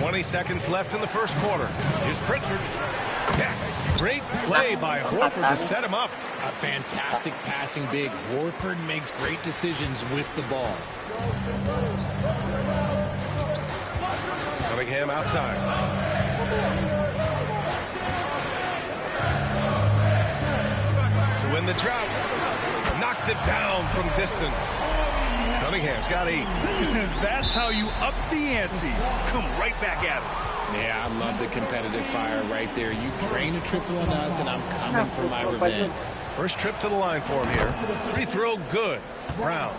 20 seconds left in the first quarter. Here's Pritchard. Yes, great play by Horford to set him up. A fantastic passing big. Horford makes great decisions with the ball. Cunningham outside. To win the drought. Knocks it down from distance. Cunningham's got 8. That's how you up the ante. Come right back at him. Yeah, I love the competitive fire right there. You drain a triple on us, and I'm coming for my revenge. First trip to the line for him here. Free throw good. Brown.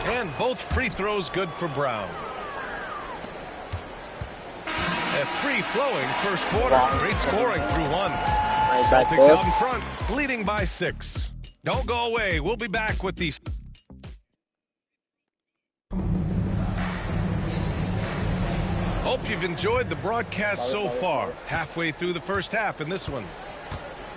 And both free throws good for Brown. A free-flowing first quarter. Great scoring through 1. Celtics out in front, leading by 6. Don't go away. We'll be back with these. Hope you've enjoyed the broadcast so far. Halfway through the first half in this one.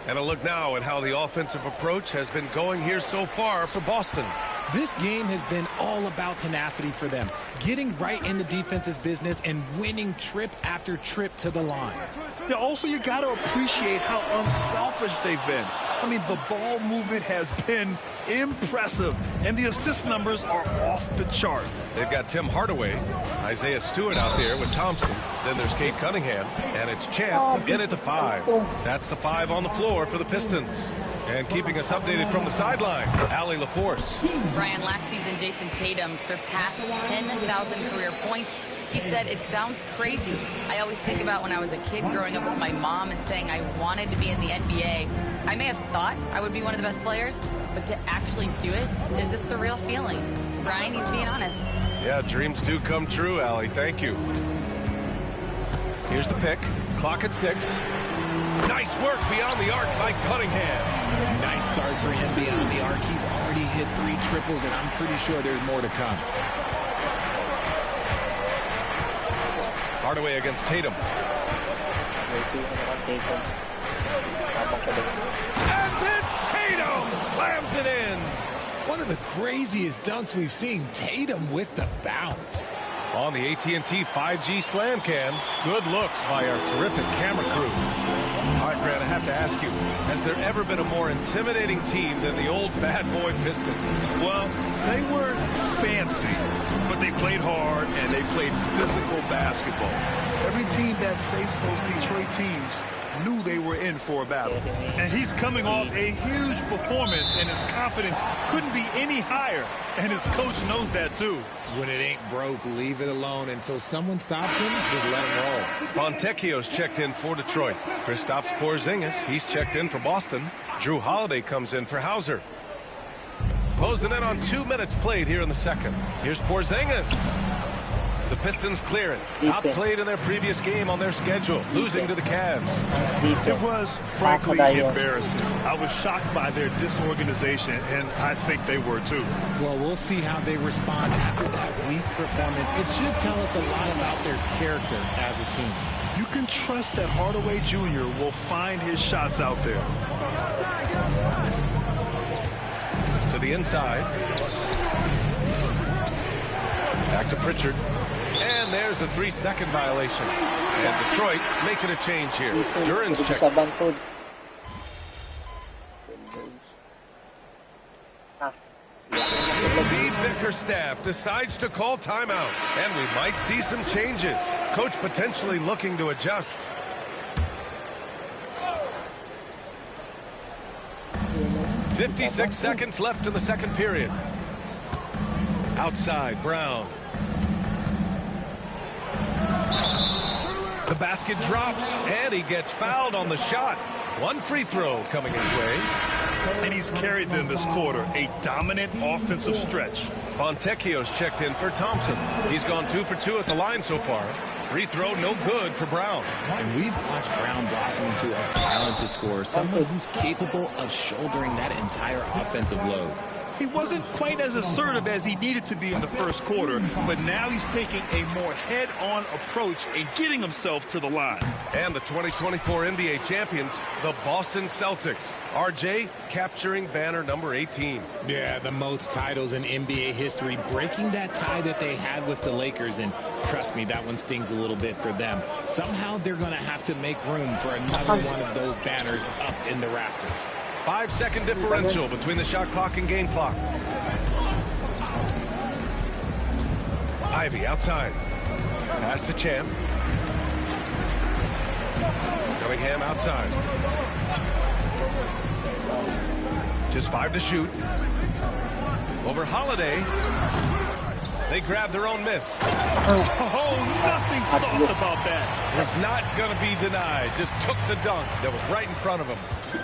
And a look now at how the offensive approach has been going here so far for Boston. This game has been all about tenacity for them. Getting right in the defense's business and winning trip after trip to the line. Yeah, also, you got to appreciate how unselfish they've been. I mean, the ball movement has been impressive, and the assist numbers are off the chart. They've got Tim Hardaway, Isaiah Stewart out there with Thompson. Then there's Cade Cunningham, and it's Champ in at the 5. That's the 5 on the floor for the Pistons. And keeping us updated from the sideline, Allie LaForce. Brian, last season, Jason Tatum surpassed 10,000 career points. He said, it sounds crazy. I always think about when I was a kid growing up with my mom and saying I wanted to be in the NBA. I may have thought I would be one of the best players, but to actually do it is a surreal feeling. Brian, he's being honest. Yeah, dreams do come true, Allie. Thank you. Here's the pick. Clock at 6. Nice work beyond the arc by Cunningham. Nice start for him beyond the arc. He's already hit 3 triples, and I'm pretty sure there's more to come. Hardaway against Tatum. And then Tatum slams it in. One of the craziest dunks we've seen. Tatum with the bounce. On the AT&T 5G Slam Cam, good looks by our terrific camera crew. All right, Grant, I have to ask you, has there ever been a more intimidating team than the old bad boy Pistons? Well, they weren't fancy, but they played hard and they played physical basketball. Every team that faced those Detroit teams knew they were in for a battle. And he's coming off a huge performance, and his confidence couldn't be any higher. And his coach knows that, too. When it ain't broke, leave it alone until someone stops him. Just let him roll. Fontecchio's checked in for Detroit. Kristaps Porzingis, he's checked in for Boston. Drew Holiday comes in for Hauser. Closing in on 2 minutes played here in the second. Here's Porzingis. The Pistons clear it. Outplayed in their previous game on their schedule, losing to the Cavs. It was frankly embarrassing. I was shocked by their disorganization, and I think they were too. Well, we'll see how they respond after that weak performance. It should tell us a lot about their character as a team. You can trust that Hardaway Jr. will find his shots out there. To the inside. Back to Pritchard. And there's a 3-second violation. And Detroit making a change here. Duran's check. Steve Bickerstaff decides to call timeout. And we might see some changes. Coach potentially looking to adjust. .56 seconds left in the second period. Outside, Brown. The basket drops, and he gets fouled on the shot. One free throw coming his way. And he's carried them this quarter, a dominant offensive stretch. Fontecchio's checked in for Thompson. He's gone 2 for 2 at the line so far. Free throw, no good for Brown. And we've watched Brown blossom into a talented scorer, someone who's capable of shouldering that entire offensive load. He wasn't quite as assertive as he needed to be in the first quarter, but now he's taking a more head-on approach and getting himself to the line. And the 2024 NBA champions, the Boston Celtics. RJ capturing banner number 18. Yeah, the most titles in NBA history, breaking that tie that they had with the Lakers, and trust me, that one stings a little bit for them. Somehow they're going to have to make room for another one of those banners up in the rafters. 5-second differential between the shot clock and game clock. Ivy outside. Pass to Champ. Cunningham outside. Just 5 to shoot. Over Holiday. They grab their own miss. Oh, nothing soft about that. Was not going to be denied. Just took the dunk that was right in front of him.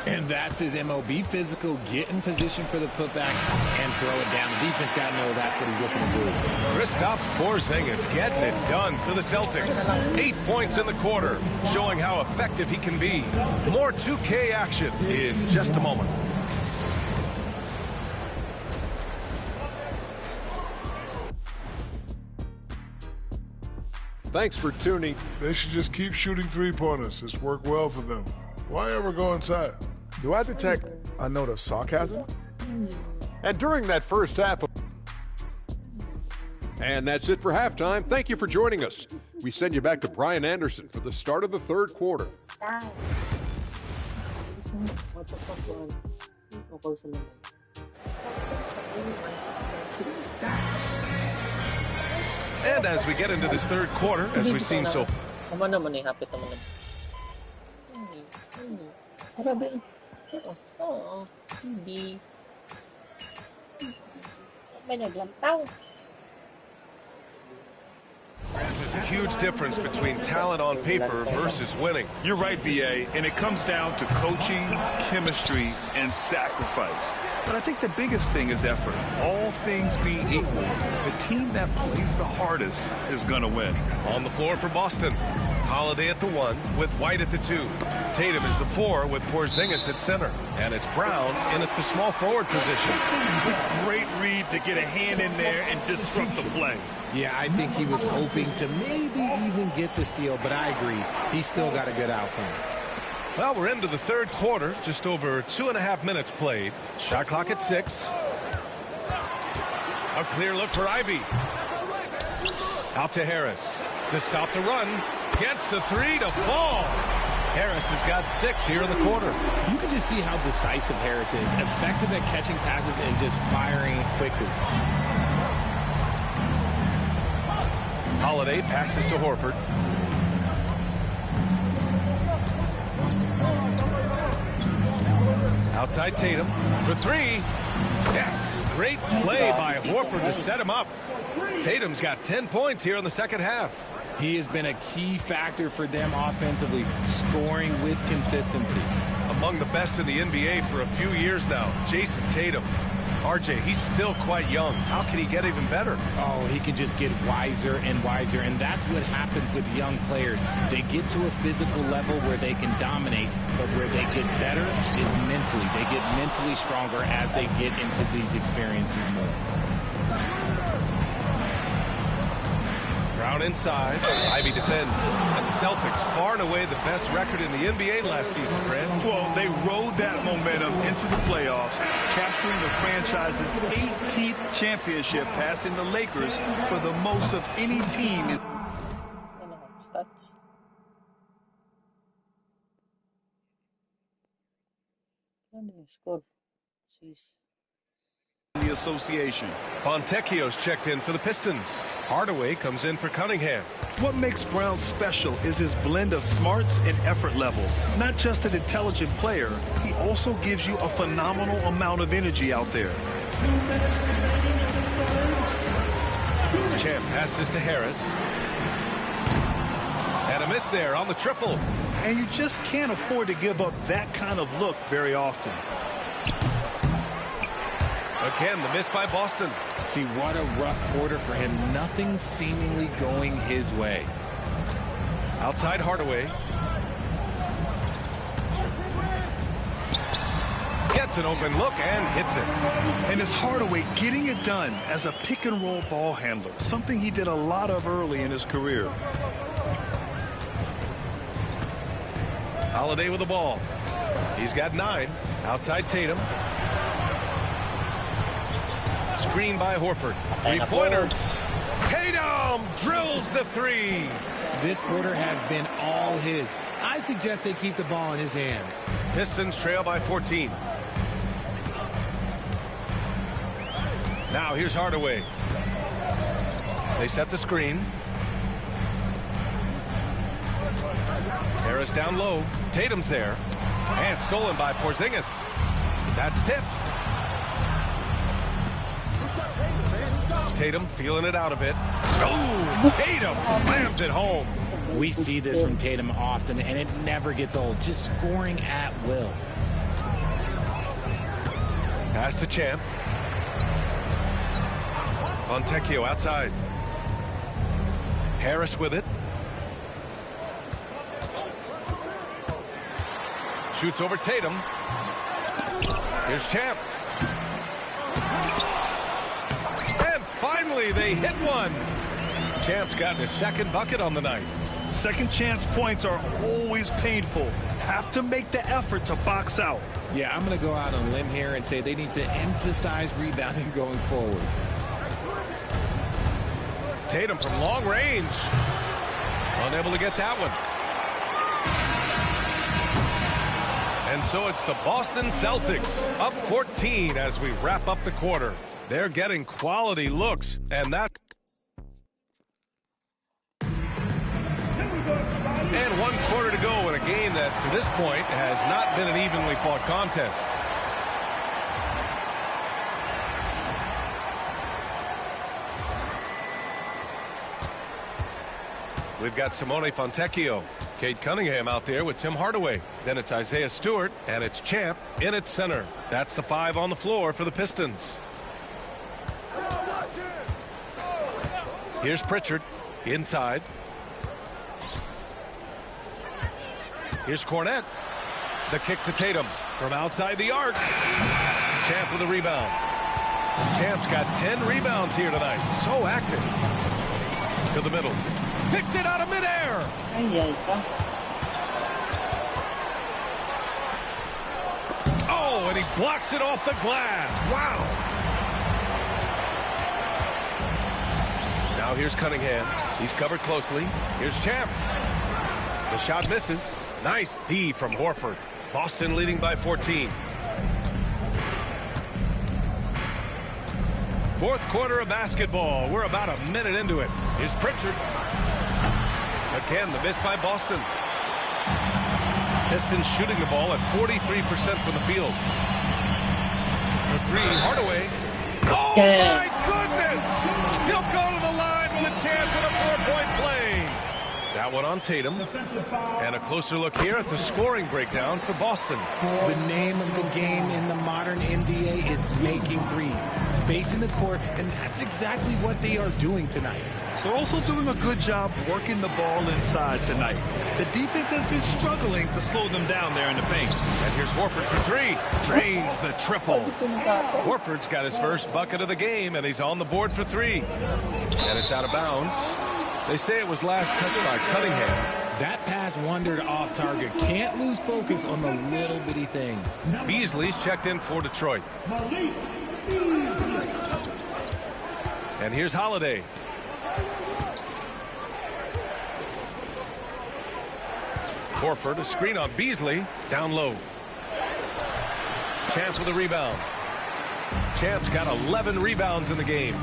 And that's his MO. Be physical, get in position for the putback, and throw it down. The defense got to know that's what he's looking to do. Kristaps Porzingis getting it done for the Celtics. 8 points in the quarter, showing how effective he can be. More 2K action in just a moment. Thanks for tuning. They should just keep shooting three-pointers. It's worked well for them. Why ever go inside? Do I detect a note of sarcasm? And during that first half of... And that's it for halftime. Thank you for joining us. We send you back to Brian Anderson for the start of the third quarter. And as we get into this third quarter, as we've seen so far. Tama naman eh, hapit naman. Sarap. Oo. Hindi. May naglantaw. There's a huge difference between talent on paper versus winning. You're right, VA, and it comes down to coaching, chemistry, and sacrifice. But I think the biggest thing is effort. All things being equal, the team that plays the hardest is going to win. On the floor for Boston, Holiday at the 1 with White at the 2. Tatum is the 4 with Porzingis at center. And it's Brown in at the small forward position. Great read to get a hand in there and disrupt the play. Yeah, I think he was hoping to maybe even get the steal, but I agree. He still got a good outcome. Well, we're into the third quarter, just over 2.5 minutes played. Shot clock at 6. A clear look for Ivy. Out to Harris to stop the run. Gets the 3 to fall. Harris has got 6 here in the quarter. You can just see how decisive Harris is. Effective at catching passes and just firing quickly. Holiday passes to Horford. Outside Tatum for 3. Yes, great play by Horford to set him up. Tatum's got 10 points here in the second half. He has been a key factor for them offensively, scoring with consistency. Among the best in the NBA for a few years now, Jason Tatum. RJ, he's still quite young. How can he get even better? Oh, he can just get wiser and wiser, and that's what happens with young players. They get to a physical level where they can dominate, but where they get better is mentally. They get mentally stronger as they get into these experiences more. Brown inside. Ivy defends. And the Celtics, far and away the best record in the NBA last season, Brad. Well, they rode that momentum into the playoffs, capturing the franchise's 18th championship, passing the Lakers for the most of any team. Stats. Score. Jeez. The association. Fontecchio's checked in for the Pistons. Hardaway comes in for Cunningham. What makes Brown special is his blend of smarts and effort level. Not just an intelligent player, he also gives you a phenomenal amount of energy out there. Champ passes to Harris. And a miss there on the triple. And you just can't afford to give up that kind of look very often. Again, the miss by Boston. See, what a rough quarter for him. Nothing seemingly going his way. Outside Hardaway. Gets an open look and hits it. And it's Hardaway getting it done as a pick-and-roll ball handler, something he did a lot of early in his career. Holiday with the ball. He's got 9. Outside Tatum. Screen by Horford. Three-pointer. Tatum drills the 3. This quarter has been all his. I suggest they keep the ball in his hands. Pistons trail by 14. Now here's Hardaway. They set the screen. Harris down low. Tatum's there. And stolen by Porzingis. That's tipped. Tatum feeling it out a bit. Oh, Tatum slams it home. We see this from Tatum often, and it never gets old. Just scoring at will. Pass to Champ. Fontecchio outside. Harris with it. Shoots over Tatum. Here's Champ. And finally, they hit one. Champ's gotten his second bucket on the night. Second chance points are always painful. Have to make the effort to box out. Yeah, I'm going to go out on a limb here and say they need to emphasize rebounding going forward. Tatum from long range. Unable to get that one. And so it's the Boston Celtics up 14 as we wrap up the quarter. They're getting quality looks, and that. And 1 quarter to go in a game that, to this point, has not been an evenly fought contest. We've got Simone Fontecchio, Cade Cunningham out there with Tim Hardaway. Then it's Isaiah Stewart, and it's Champ in at center. That's the 5 on the floor for the Pistons. Here's Pritchard inside. Here's Cornette. The kick to Tatum from outside the arc. Champ with a rebound. Champ's got 10 rebounds here tonight. So active. To the middle. Picked it out of midair. Oh, and he blocks it off the glass. Wow. Now here's Cunningham. He's covered closely. Here's Champ. The shot misses. Nice D from Horford. Boston leading by 14. Fourth quarter of basketball. We're about a minute into it. Here's Pritchard. Again, the miss by Boston. Pistons shooting the ball at 43% from the field. For 3, Hardaway. Oh, my goodness! He'll go to the line with a chance at a 4-point play. That one on Tatum. And a closer look here at the scoring breakdown for Boston. The name of the game in the modern NBA is making threes. Spacing the court, and that's exactly what they are doing tonight. They're also doing a good job working the ball inside tonight. The defense has been struggling to slow them down there in the paint. And here's Horford for 3. Drains the triple. Horford's got his first bucket of the game, and he's on the board for 3. And it's out of bounds. They say it was last touched by Cunningham. That pass wandered off target. Can't lose focus on the little bitty things. Beasley's checked in for Detroit. And here's Holiday. Horford, a screen on Beasley. Down low. Champ with a rebound. Champ's got 11 rebounds in the game.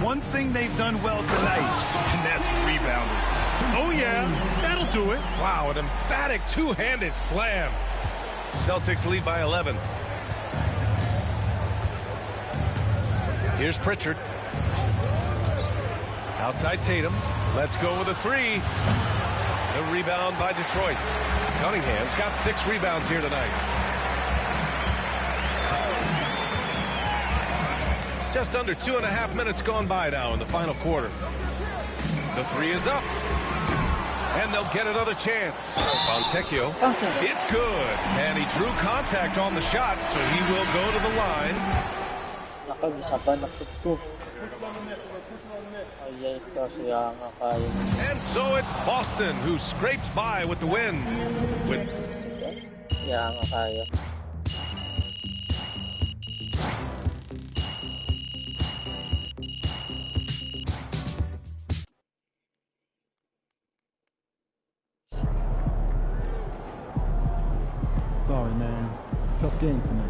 One thing they've done well tonight, and that's rebounding. Oh, yeah, that'll do it. Wow, an emphatic two-handed slam. Celtics lead by 11. Here's Pritchard. Outside Tatum. Let's go with a 3. The rebound by Detroit. Cunningham's got 6 rebounds here tonight. Just under 2.5 minutes gone by now in the final quarter. The 3 is up. And they'll get another chance. Fontecchio. It's good. And he drew contact on the shot, so he will go to the line. And so it's Boston who scrapes by with the win. Sorry, man. Tough game tonight.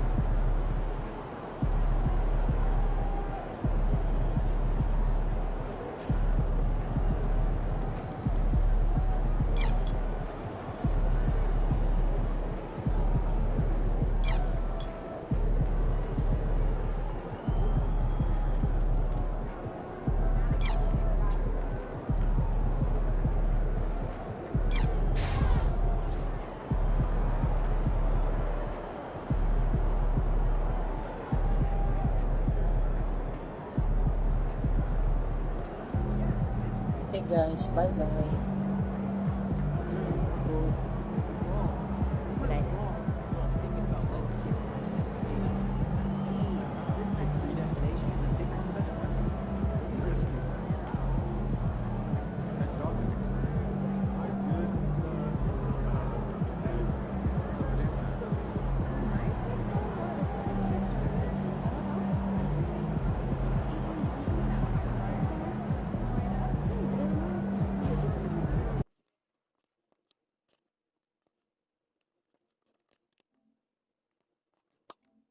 Okay guys, bye bye.